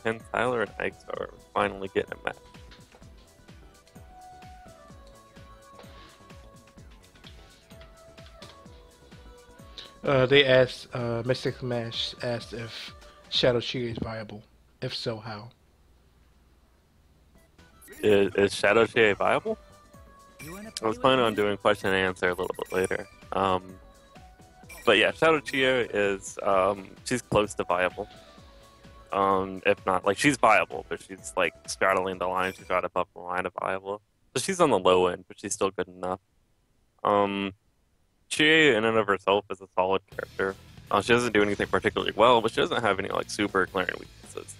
Penn Tyler and Ike are finally getting a match. They asked, Mystic Mash asked if Shadow Cheer is viable. If so, how? Is Shadow Shea viable? I was planning on doing question and answer a little bit later. But yeah, Shadow Chia is, she's close to viable. If not, like, she's viable, but she's, like, straddling the line. She's right above the line of viable. So she's on the low end, but she's still good enough. Chia, in and of herself, is a solid character. She doesn't do anything particularly well, but she doesn't have any, like, super glaring weaknesses.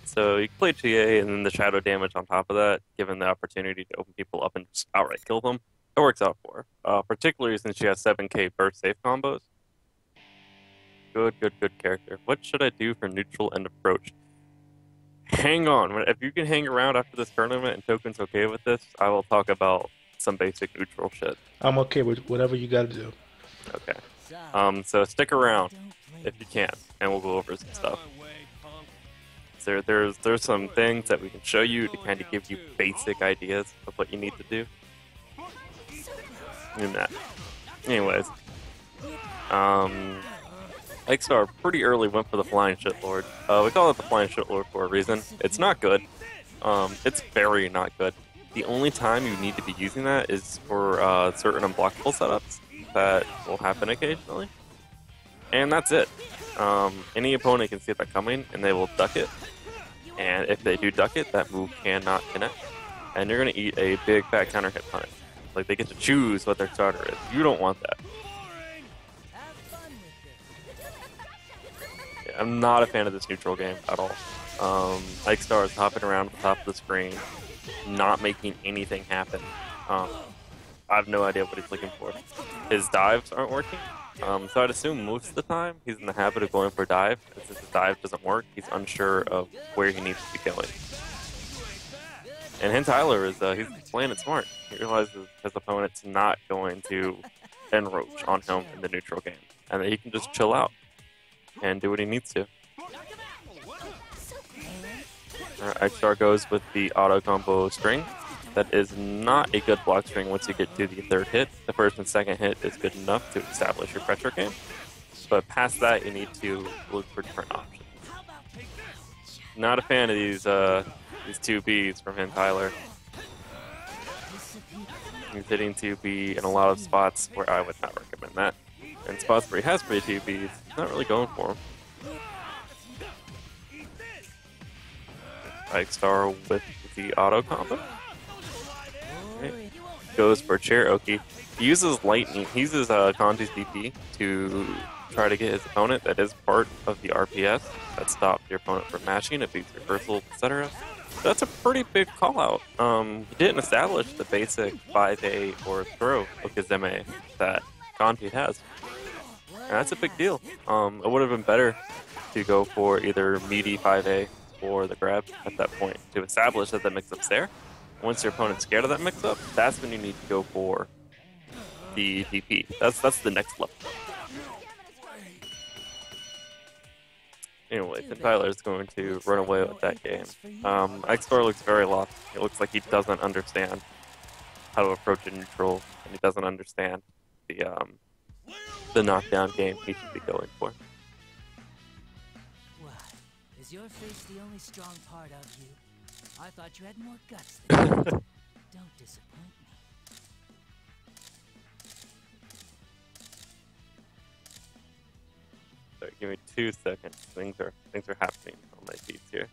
So you can play Chia and then the shadow damage on top of that, given the opportunity to open people up and just outright kill them. It works out for her, particularly since she has 7k burst safe combos. Good character. What should I do for neutral and approach? Hang on. If you can hang around after this tournament and Token's okay with this, I will talk about some basic neutral shit. I'm okay with whatever you gotta do. Okay. So stick around if you can, and we'll go over some stuff. There's some things that we can show you to kind of give you basic ideas of what you need to do. And that. Anyways. Ikestar pretty early went for the Flying Shitlord. We call it the Flying Shitlord for a reason. It's not good. It's very not good. The only time you need to be using that is for certain unblockable setups that will happen occasionally. And that's it. Any opponent can see that coming, and they will duck it. And if they do duck it, that move cannot connect. And you're going to eat a big fat counter hit punish. Like, they get to choose what their starter is. You don't want that. Yeah, I'm not a fan of this neutral game at all. Ike Star is hopping around at the top of the screen, not making anything happen. I have no idea what he's looking for. His dives aren't working. So I'd assume most of the time he's in the habit of going for dive. And since his dive doesn't work, he's unsure of where he needs to be going. And Tyler is he's playing it smart. He realizes his opponent's not going to enroach on him in the neutral game, and that he can just chill out and do what he needs to. X-Star goes with the auto combo string. That is not a good block string once you get to the third hit. The first and second hit is good enough to establish your pressure game, but past that you need to look for different options. Not a fan of these two Bs from Tyler. He's hitting 2B in a lot of spots where I would not recommend that. And spots where he has pretty 2Bs, he's not really going for them. Star with the auto combo. Okay. Goes for Cherokee. He uses lightning. He uses Kanji's DP to try to get his opponent. That is part of the RPS that stops your opponent from mashing. It beats reversal, etc. That's a pretty big call out. He didn't establish the basic 5A or throw Okizeme that Kanji has. And that's a big deal. It would have been better to go for either meaty 5A or the grab at that point to establish that the mix-up's there. Once your opponent's scared of that mix-up, that's when you need to go for the DP. That's the next level. Anyway, Tyler is going to run away with that game. X-Star looks very lost. It looks like he doesn't understand how to approach a neutral, and he doesn't understand the knockdown game he should be going for. What? Is your face the only strong part of you? I thought you had more guts than that. Don't disappoint me. So give me 2 seconds. Things are happening on my feeds here.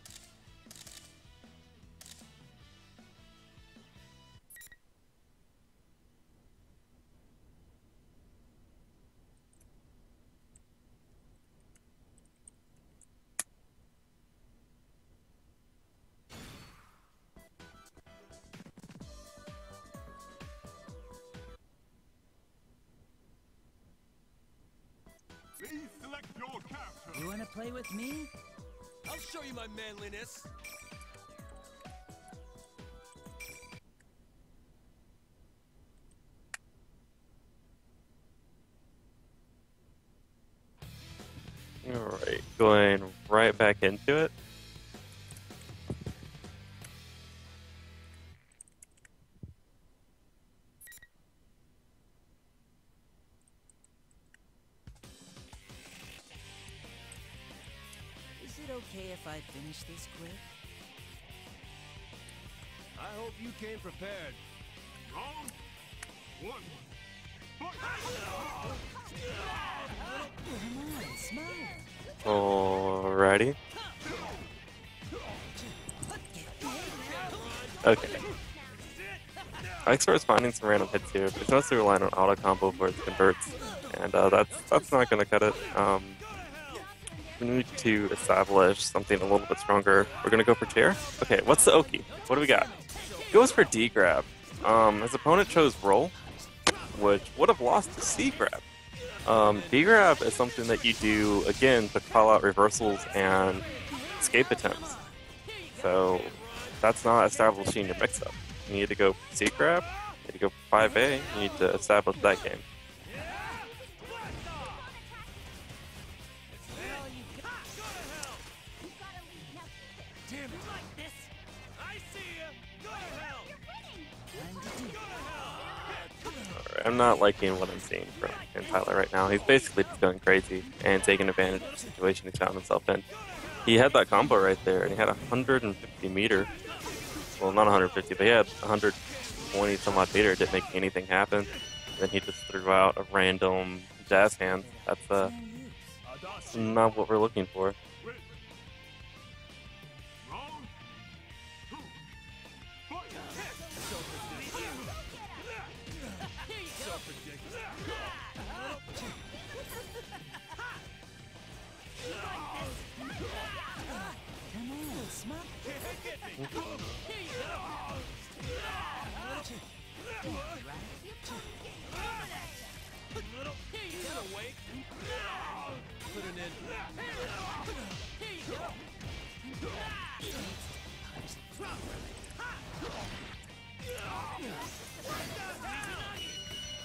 Please select your character. You wanna play with me? I'll show you my manliness. Alright, going right back into it. Is it okay if I finish this quick? I hope you came prepared. Round one. Come on, smile. Alrighty. Okay. X-Star is finding some random hits here, but he's mostly relying on auto combo for his converts, and that's not going to cut it. We need to establish something a little bit stronger. We're going to go for chair. Okay, what's the Oki? What do we got? Goes for D grab. His opponent chose roll, which would have lost to C grab. D grab is something that you do again to call out reversals and escape attempts. So that's not establishing your mix-up. You need to go C grab, you need to go 5A, you need to establish that game. I'm not liking what I'm seeing from Tyler right now. He's basically just going crazy and taking advantage of the situation he found himself in. He had that combo right there, and he had 150 meter. Well, not 150, but he had 120 some odd meter. Didn't make anything happen. And then he just threw out a random jazz hand. That's not what we're looking for.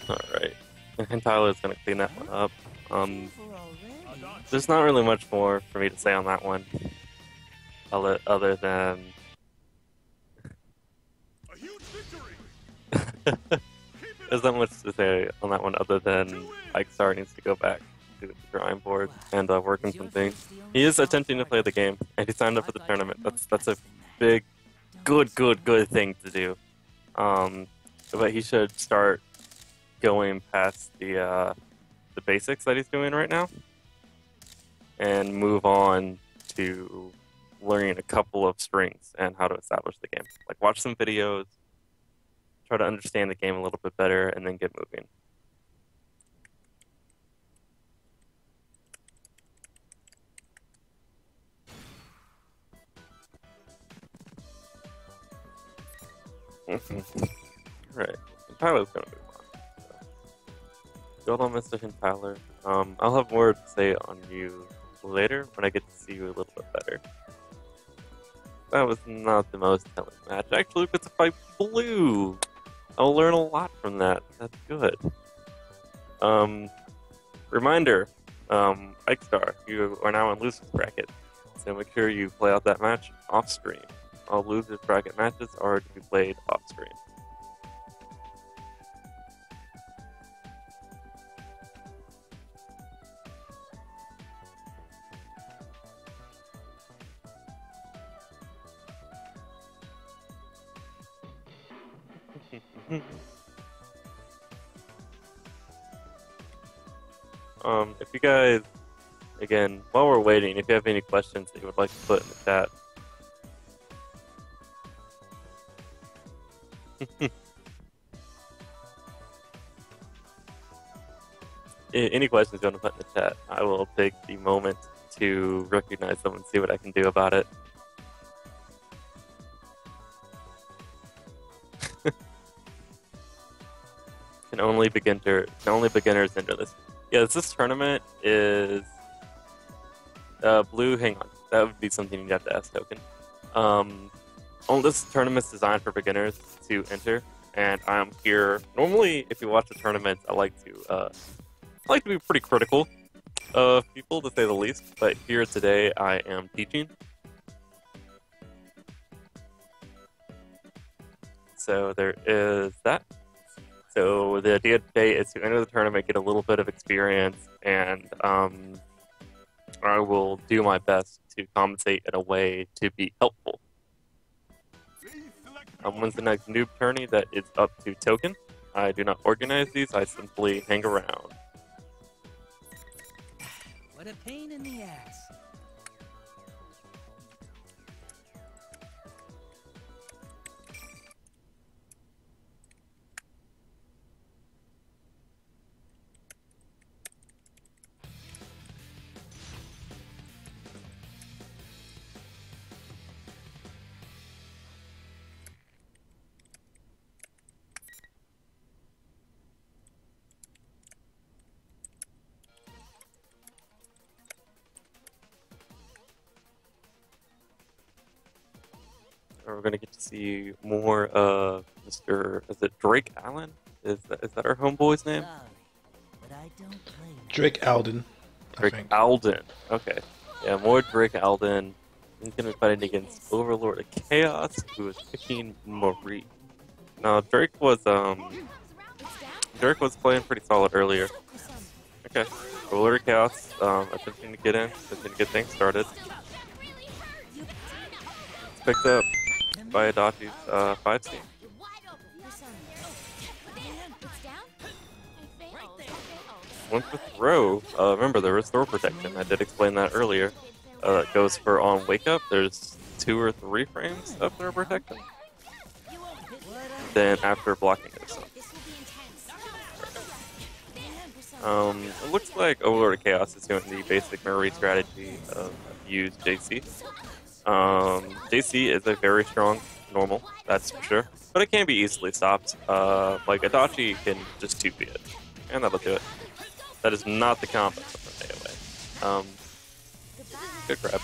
Alright. And Tyler's gonna clean that one up. There's not really much more for me to say on that one. Other than A huge victory. there's not much to say on that one other than Ike Star needs to go back to the drawing board and work on some things. He is attempting to play the game and he signed up for the tournament. That's a big, good thing to do. But he should start going past the basics that he's doing right now and move on to learning a couple of strings and how to establish the game. Like watch some videos, try to understand the game a little bit better, and then get moving. Right. Tyler's gonna move on. So, good on Mr. and Tyler. I'll have more to say on you later when I get to see you a little bit better. That was not the most telling match. Actually, it's a fight blue. I'll learn a lot from that. That's good. Reminder, Ike Star, you are now in losers bracket, so make sure you play out that match off stream. All losers bracket matches are to be played off stream. If you guys, again, while we're waiting, if you have any questions that you would like to put in the chat. Any questions you want to put in the chat, I will take the moment to recognize them and see what I can do about it. Can only beginners enter this. Yes, this tournament is blue. Hang on, that would be something you'd have to ask Token. This tournament's designed for beginners to enter, and I'm here. Normally, if you watch the tournament, I like to be pretty critical of people, to say the least. But here today, I am teaching. So there is that. So the idea today is to enter the tournament, get a little bit of experience, and I will do my best to compensate in a way to be helpful. When's the next noob tourney? That is up to Token. I do not organize these, I simply hang around. What a pain in the ass. We're gonna get to see more of Mr. Is it Drake Allen? Is that our homeboy's name? Sorry, but I don't blame you. Drake Alden. Drake Alden. Okay. Yeah, more Drake Alden. He's gonna be fighting against Overlord of Chaos, who is picking Marie. Now Drake was playing pretty solid earlier. Okay. Overlord of Chaos, attempting to get in, attempting to get things started. Picked up by Adachi's 5C. Went with throw. Remember, the restore protection. I did explain that earlier. It goes for on wake up. There's 2 or 3 frames of throw protection. Then after blocking it. It looks like Overlord of Chaos is doing the basic Marie strategy of use JC. JC is a very strong normal, that's for sure, but it can be easily stopped. Like Adachi can just 2B it, and that'll do it. That is not the combo from the AoE. Good grab.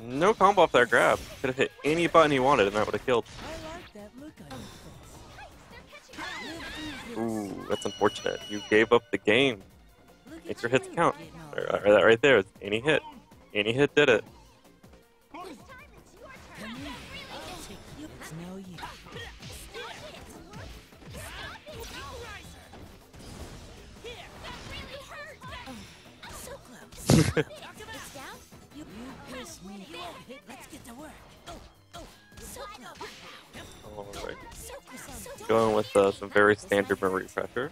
No combo off that grab. Could have hit any button he wanted, and that would have killed. Ooh, that's unfortunate. You gave up the game. Make your hits count. That right there. Any hit. Any hit did it. Alright. Going with some very standard memory pressure.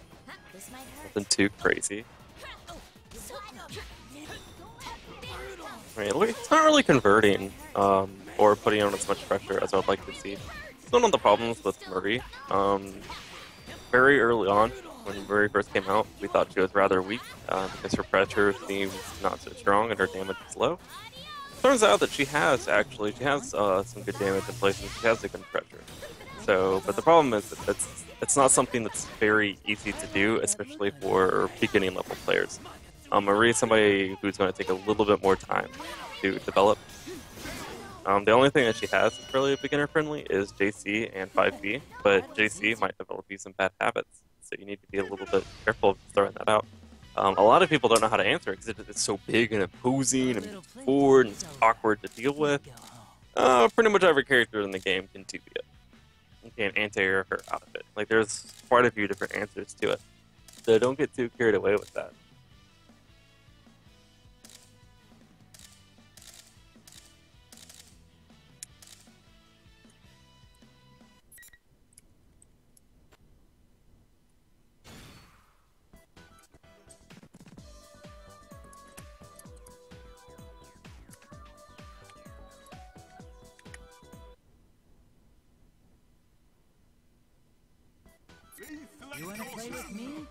Nothing too crazy. I mean, it's not really converting or putting on as much pressure as I would like to see. It's one of the problems with Murray. Very early on, when Murray first came out, we thought she was rather weak because her pressure seems not so strong and her damage is low. Turns out that she has some good damage in place and she has a good pressure. So, but the problem is that it's not something that's very easy to do, especially for beginning level players. Marie is somebody who's going to take a little bit more time to develop. The only thing that she has that's really beginner friendly is JC and 5B, but JC might develop you some bad habits, so you need to be a little bit careful of throwing that out. A lot of people don't know how to answer it because it's so big and imposing and forward and it's awkward to deal with. Pretty much every character in the game can 2B it. You can anti-air her out of it. Like, there's quite a few different answers to it. So don't get too carried away with that. You wanna play with me?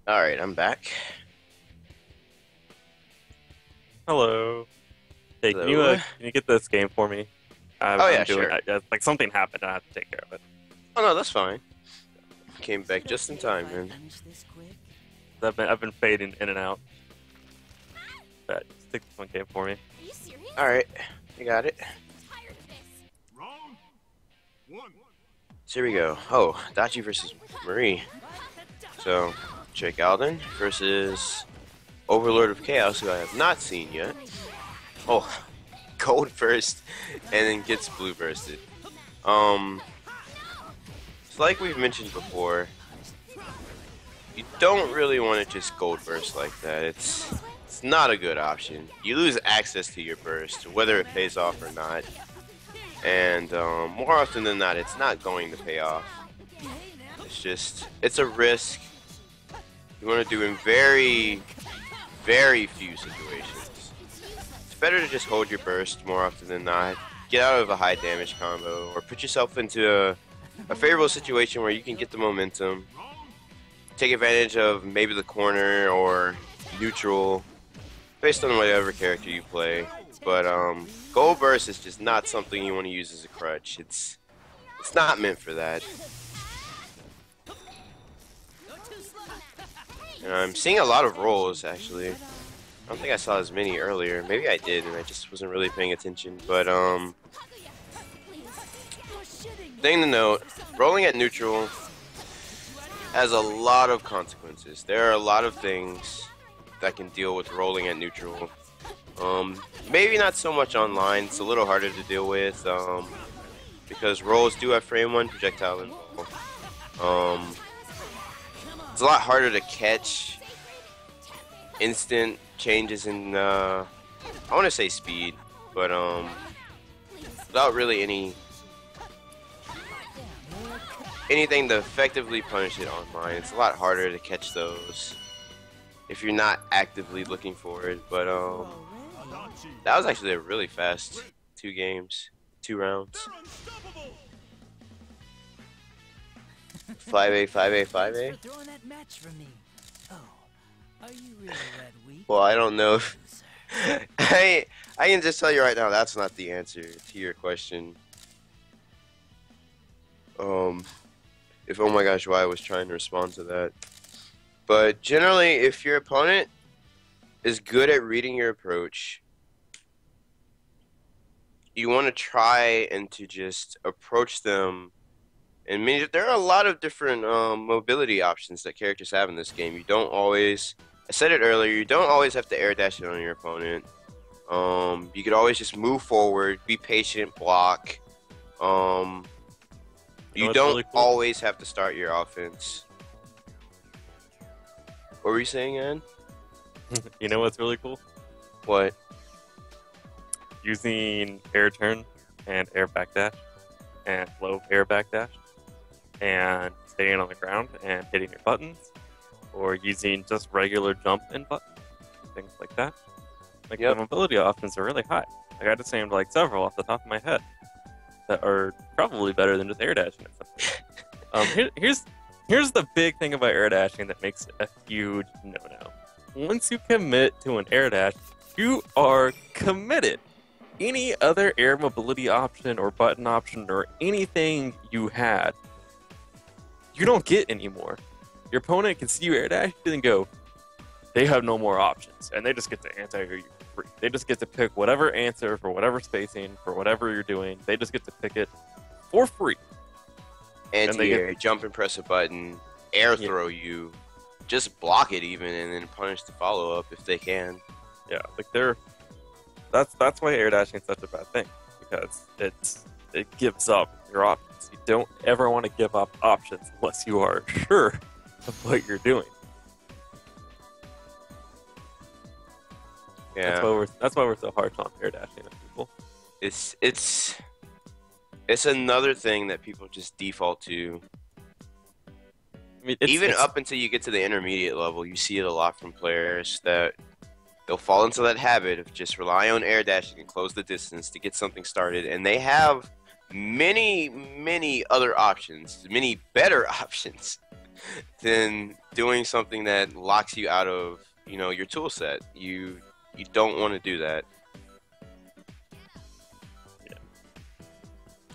Alright, I'm back. Hello. Hey, Hello. can you get this game for me? Sure. Like something happened and I have to take care of it. Oh no, that's fine. Came back just in time, man. I've been fading in and out. But stick this one game for me. Are you serious? Alright, you got it. I'm tired of this. Round one. So here we go. Oh, Dachi versus Marie. So, Jake Alden versus Overlord of Chaos, who I have not seen yet. Oh, gold first, and then gets blue bursted. It's like we've mentioned before, you don't really want to just gold burst like that. It's not a good option. You lose access to your burst, whether it pays off or not. And more often than not, it's not going to pay off. It's a risk you want to do in very, very few situations. It's better to just hold your burst more often than not. Get out of a high damage combo, or put yourself into a favorable situation where you can get the momentum. Take advantage of maybe the corner or neutral, based on whatever character you play. But gold burst is just not something you want to use as a crutch. It's not meant for that. And I'm seeing a lot of rolls, actually. I don't think I saw as many earlier. Maybe I did, and I just wasn't really paying attention. But thing to note, rolling at neutral has a lot of consequences. There are a lot of things that can deal with rolling at neutral. Maybe not so much online. It's a little harder to deal with because rolls do have frame 1 projectile involved. It's a lot harder to catch instant changes in I want to say speed, but without really anything to effectively punish it online. It's a lot harder to catch those. if you're not actively looking for it. But that was actually a really fast 2 games, 2 rounds. 5A, 5A, 5A. Throwing that match for me. Oh, are you really that weak? Well, I don't know if I can just tell you right now that's not the answer to your question. If oh my gosh, why I was trying to respond to that. But generally, if your opponent is good at reading your approach, you want to try and to just approach them. And there are a lot of different mobility options that characters have in this game. You don't always, I said it earlier, you don't always have to air dash it on your opponent. You could always just move forward, be patient, block. You don't really cool? Always have to start your offense. What were you saying, Ann? You know what's really cool? What? Using air turn and air backdash and low air backdash and staying on the ground and hitting your buttons, or using just regular jump and buttons, things like that. Like the mobility options are really high. I got to name like several off the top of my head that are probably better than just air dashing or something. Here's the big thing about air dashing that makes it a huge no-no. Once you commit to an air dash, you are committed. Any other air mobility option or button option or anything you had, you don't get anymore. Your opponent can see you air dash and go, they have no more options, and they just get to anti-air you for free. They just get to pick whatever answer for whatever spacing, for whatever you're doing. They just get to pick it for free. Anti-air, jump and press a button, air throw you, just block it even, and then punish the follow-up if they can. Yeah, like that's why air dashing is such a bad thing, because it gives up your options. You don't ever want to give up options unless you are sure of what you're doing. Yeah, that's why we're so harsh on air dashing at people. It's another thing that people just default to. I mean, even up until you get to the intermediate level, you see it a lot from players that they'll fall into that habit of just rely on air dashing and close the distance to get something started, and they have many other options, many better options than doing something that locks you out of, your tool set. You don't want to do that. Yeah.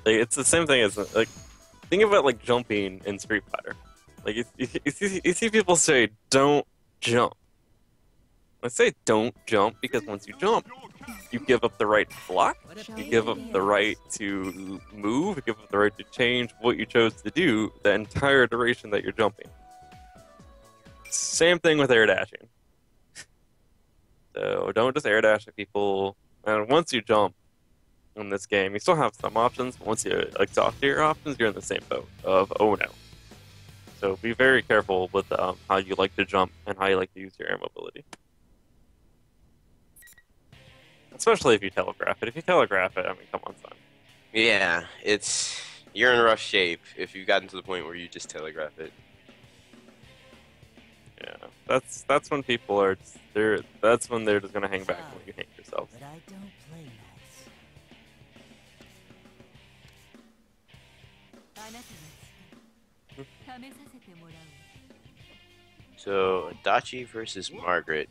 Like, it's the same thing as, like, think about, like, jumping in Street Fighter. Like, you see people say, don't jump. I say don't jump because once you jump, you give up the right to block, you give up the right to move, you give up the right to change what you chose to do the entire duration that you're jumping. Same thing with air dashing. So don't just air dash at people. And once you jump in this game, you still have some options, but once you exhaust your options, you're in the same boat of oh no. So be very careful with how you like to jump and how you like to use your air mobility. Especially if you telegraph it. If you telegraph it, I mean, come on, son. Yeah, you're in rough shape if you've gotten to the point where you just telegraph it. Yeah, that's when people are that's when they're just gonna hang back when you hang yourself. But I don't play nice. So Adachi versus Margaret.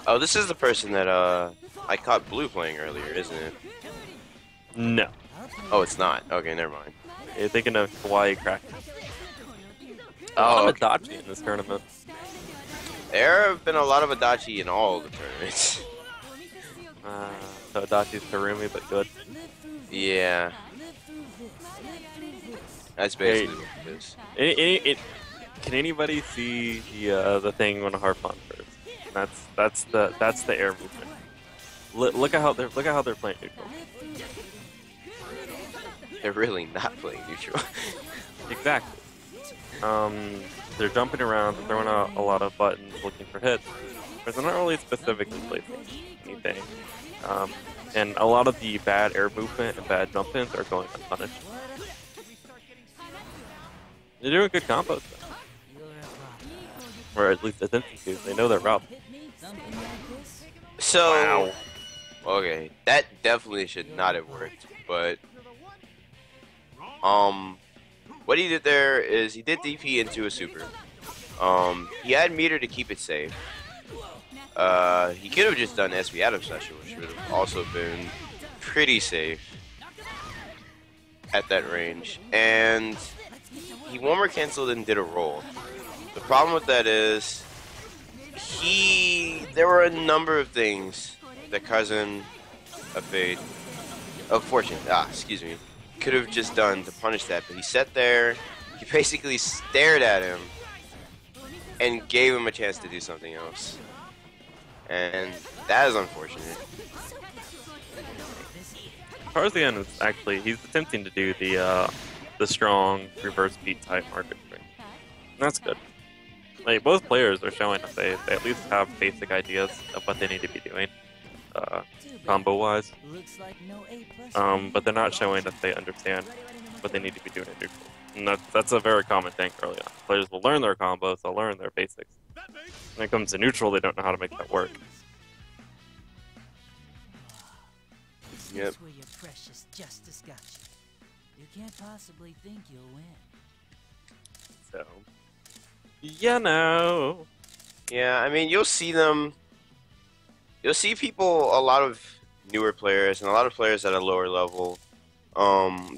Oh, this is the person that I caught Blue playing earlier, isn't it? No. Oh, it's not. Okay, never mind. You're thinking of Kawaii Kraken. Oh, okay. Adachi in this tournament. There have been a lot of Adachi in all the tournaments. So Adachi's Karumi, but good. Yeah. That's basically what it is. Can anybody see the thing on a Harpon first? That's the air movement. Look at how they're playing neutral. They're really not playing neutral. Exactly. They're jumping around, they're throwing out a lot of buttons, looking for hits, but they're not really specifically placing anything. And a lot of the bad air movement and bad jump-ins are going unpunished. They're doing good combos, though. or at least attempting to. They know their route. So, Wow. okay, that definitely should not have worked. But, what he did there is he did DP into a super. He had meter to keep it safe. He could have just done SB Adam special, which would have also been pretty safe at that range. And he one more canceled and did a roll. The problem with that is there were a number of things that Cousin of Fortune, excuse me, could have just done to punish that, but he sat there, he basically stared at him and gave him a chance to do something else. And that is unfortunate. Tarzan is actually, he's attempting to do the strong reverse beat type market string. And that's good. Like, both players are showing that they at least have basic ideas of what they need to be doing, combo wise. But they're not showing that they understand what they need to be doing in neutral. And that's a very common thing early on. Players will learn their combos, they'll learn their basics. When it comes to neutral, they don't know how to make that work. Yep. That's where your precious justice got you. You can't possibly think you'll win. So, you know. Yeah, I mean, you'll see people, a lot of newer players and a lot of players at a lower level,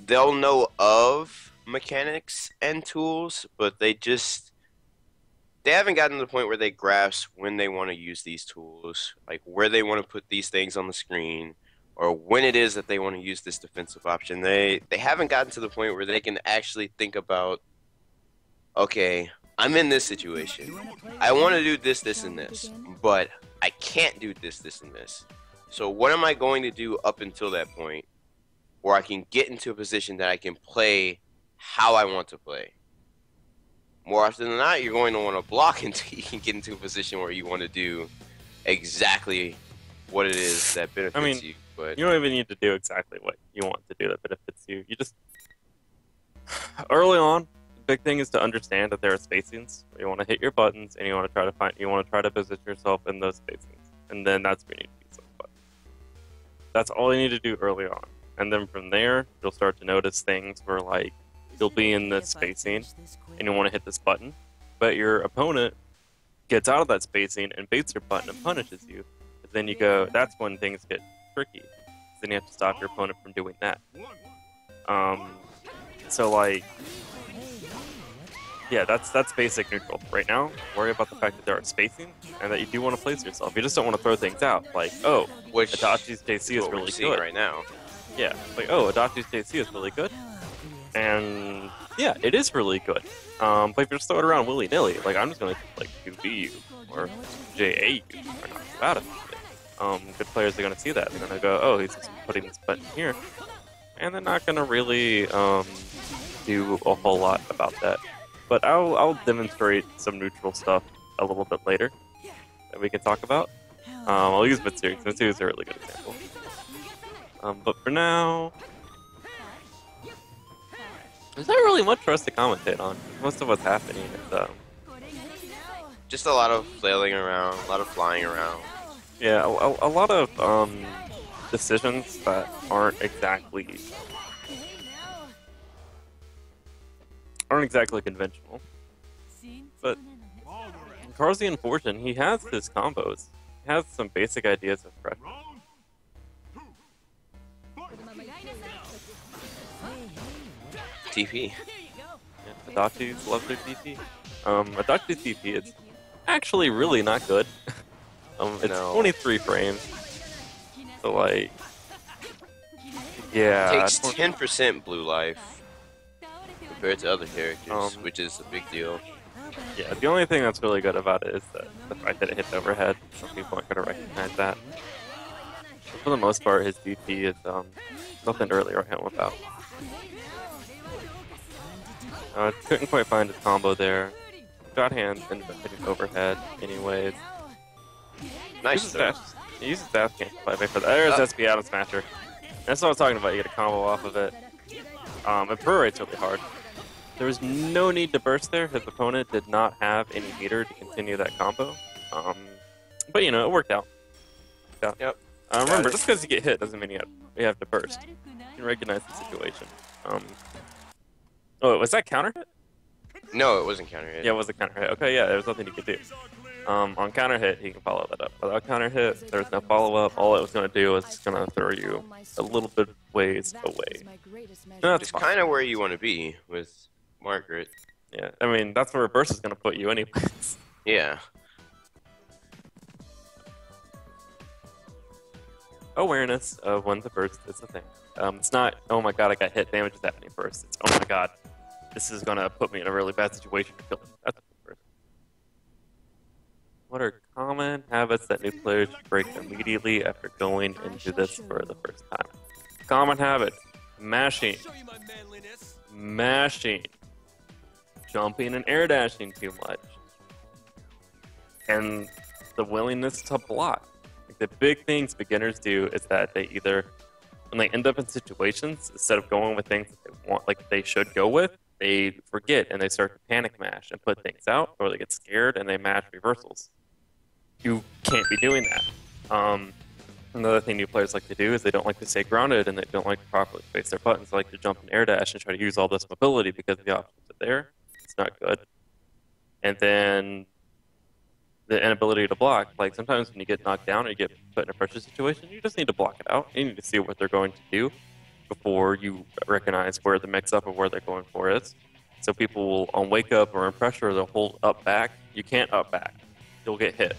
they'll know of mechanics and tools, but they haven't gotten to the point where they grasp when they want to use these tools, like where they want to put these things on the screen, or when it is that they want to use this defensive option. They haven't gotten to the point where they can actually think about, okay, I'm in this situation. I want to do this, this, and this, but I can't do this, this, and this. So what am I going to do up until that point where I can get into a position that I can play how I want to play? More often than not, you're going to want to block until you can get into a position where you want to do exactly what it is that benefits you. But you don't even need to do exactly what you want to do that benefits you. You just, early on, the big thing is to understand that there are spacings where you want to hit your buttons and you want to try to position yourself in those spacings, and then that's where you need to use those buttons. That's all you need to do early on, and then from there you'll start to notice things where, like, you'll be in this spacing and you want to hit this button, but your opponent gets out of that spacing and baits your button and punishes you. But then you go, that's when things get tricky. Then you have to stop your opponent from doing that. So, like, yeah, that's basic neutral. Right now, worry about the fact that there are spacing and that you do want to place yourself. You just don't want to throw things out. Like, oh, Adachi's JC is really good right now. Yeah, like, oh, Adachi's JC is really good. And yeah, it is really good. But if you're just throwing it around willy-nilly, like, I'm just going to, like, 2B you or JA you or not about it. Good players are going to see that. They're going to go, oh, he's just putting this button here. And they're not going to really do a whole lot about that. But I'll demonstrate some neutral stuff a little bit later that we can talk about. I'll use Mitsuru, because Mitsuru is a really good example. But for now, there's not really much for us to commentate on. Most of what's happening is just a lot of flailing around, a lot of flying around. Yeah, a lot of decisions that aren't exactly conventional. But Tarzan Fortune, he has his combos. He has some basic ideas of pressure. TP. Yeah, Adachi's love their TP. Adachi's TP is actually really not good. It's 23 frames. So, like, yeah. It takes 10% blue life compared to other characters, which is a big deal. Yeah, the only thing that's really good about it is the fact that it hits overhead. Some people aren't going to recognize that. But for the most part, his DP is nothing to really write home about. Couldn't quite find his combo there. Got hands ended up hitting overhead anyways. Nice. He uses dash cancel flyback for that. There's SB Adam Smasher. That's what I was talking about. You get a combo off of it. It prorrates really hard. There was no need to burst there. His opponent did not have any meter to continue that combo. But you know, it worked out. Yep. Remember, just because you get hit doesn't mean you have to burst. You can recognize the situation. Oh, was that counter hit? No, it wasn't counter hit. Yeah, it was a counter hit. Okay, yeah, there's nothing you could do. On counter hit, he can follow that up. Without counter hit, there's no follow up. All it was going to do was going to throw you a little bit ways away. No, It's kind of where you want to be with Margaret. Yeah, I mean, that's where burst is going to put you anyways. Yeah. Awareness of when to burst is the thing. It's not, oh my god, I got hit, damage is happening first. It's, oh my god, this is going to put me in a really bad situation to kill me. That's first. What are common habits that new players should break immediately after going into this for the first time? Common habit, mashing. Mashing. Jumping and air dashing too much. And the willingness to block. The big things beginners do is that they either, when they end up in situations, instead of going with things that they want, like they should go with, they forget and they start to panic mash and put things out, or they get scared and they mash reversals. You can't be doing that. Another thing new players like to do is they don't like to stay grounded and they don't like to properly face their buttons. They like to jump and air dash and try to use all this mobility because the options are there. It's not good. And then the inability to block. Like sometimes when you get knocked down or you get put in a pressure situation, you just need to block it out. You need to see what they're going to do before you recognize where the mix-up of where they're going for is. So people will, on wake up or in pressure, they'll hold up back. You can't up back. You'll get hit.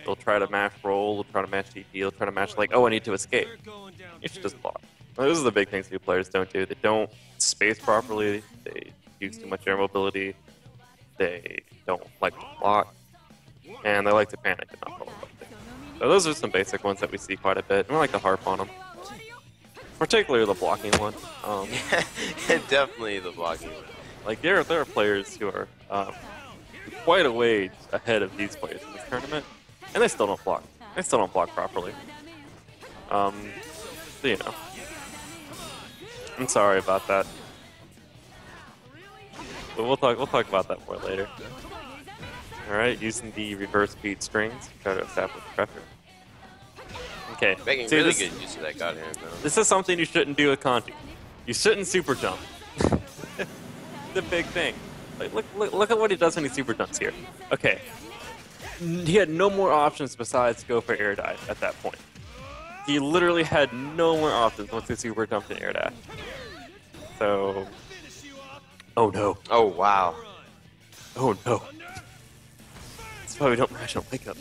They'll try to mash roll, they'll try to mash TP, they'll try to mash like, oh, I need to escape. You should just block. Now, those are the big things new players don't do. They don't space properly, they use too much air mobility, they don't like to block, and they like to panic and not follow up. So those are some basic ones that we see quite a bit, and we like to harp on them. Particularly the blocking one. Definitely the blocking one. Like there are players who are quite a ways ahead of these players in this tournament, and they still don't block. They still don't block properly. So you know, I'm sorry about that. But we'll talk about that more later. All right, using the reverse beat strings, try to establish pressure. Okay, Making see, really this, good use of that god hand, though. this is something you shouldn't do with Kanji. You shouldn't super jump. The big thing. Like, look at what he does when he super jumps here. Okay, he had no more options besides go for air dive at that point. He literally had no more options once he super jumped and air dash. So, oh no. Oh, wow. Oh no. That's why we don't mash on wake up.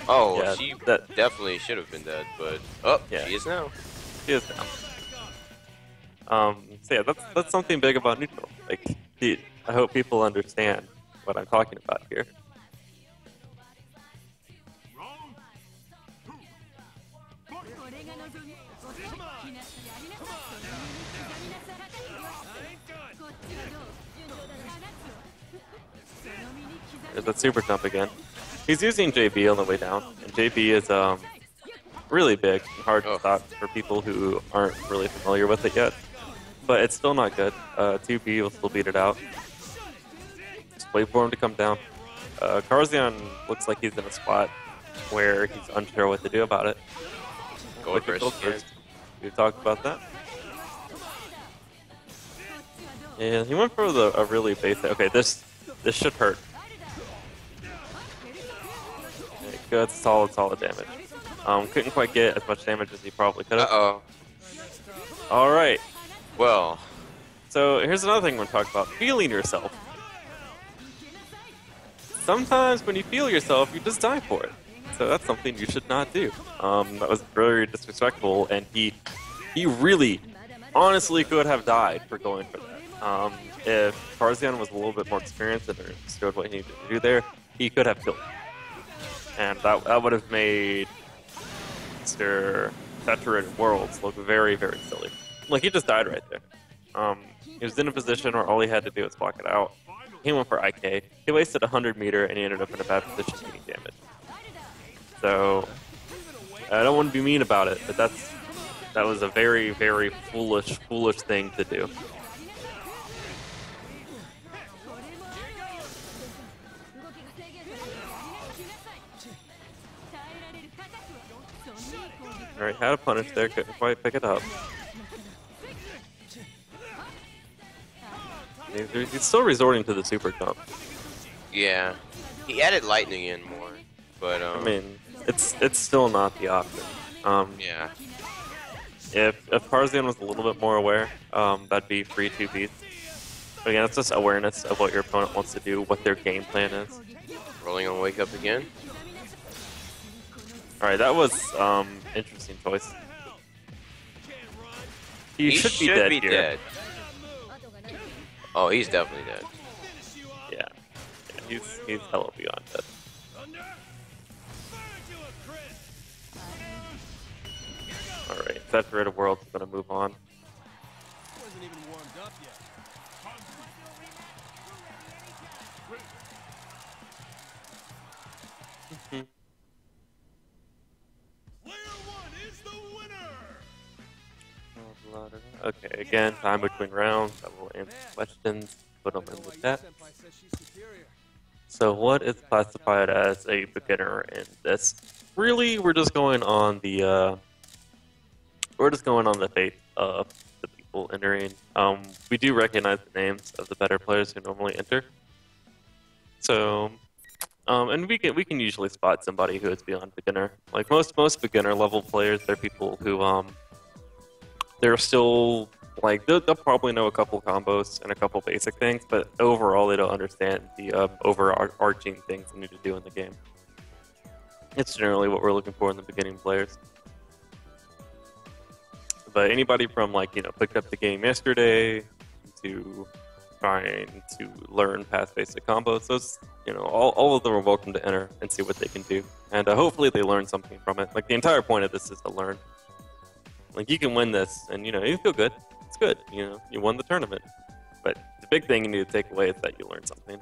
Oh, Yeah, she that- definitely should have been dead, but... Oh, Yeah. she is now. He is down. So yeah, that's something big about neutral. Like, I hope people understand what I'm talking about here. There's that super jump again. He's using JB on the way down, and JB is really big and hard to stop for people who aren't really familiar with it yet. But it's still not good. 2B will still beat it out. Just wait for him to come down. Karzian looks like he's in a spot where he's unsure what to do about it. Go Quick build first. We talked about that. And he went for a really basic. Okay, this should hurt. Okay, good, solid damage. Couldn't quite get as much damage as he probably could have. Uh-oh. All right. Well, So here's another thing we're talking about: feeling yourself. Sometimes when you feel yourself, you just die for it. So that's something you should not do. That was very disrespectful, and he really, honestly, could have died for going for that. If Karzian was a little bit more experienced and understood what he needed to do there, he could have killed him. And that would have made Mr. Saturated Worlds look very, very silly. Like, he just died right there. He was in a position where all he had to do was block it out. He went for IK. He wasted 100 meter, and he ended up in a bad position taking damage. So, I don't want to be mean about it, but that was a very, very foolish thing to do. Alright, had a punish there, couldn't quite pick it up. He's still resorting to the super jump. Yeah, he added lightning in more, but I mean, it's still not the option. yeah. If Parzian was a little bit more aware, that'd be free 2Bs. But again, it's just awareness of what your opponent wants to do, what their game plan is. Rolling on wake up again. Alright, that was interesting choice. He should be dead here. Dead. Oh, he's definitely dead. Yeah, he's hella beyond dead. Alright, Saturated World's gonna move on. Wasn't even warmed up yet. Player 1 is the winner. Okay, again, time between rounds. I will answer questions, put them in the chat. So what is classified as a beginner in this? Really, we're just going on the faith of the people entering. We do recognize the names of the better players who normally enter. So, and we can usually spot somebody who is beyond beginner. Like most beginner level players, they're people who they're still like they'll probably know a couple combos and a couple basic things, but overall they don't understand the overarching things they need to do in the game. It's generally what we're looking for in the beginning players. But anybody from picked up the game yesterday to trying to learn past basic combos, those all of them are welcome to enter and see what they can do, and hopefully they learn something from it. Like the entire point of this is to learn. Like you can win this, and you feel good. It's good. You won the tournament. But the big thing you need to take away is that you learn something.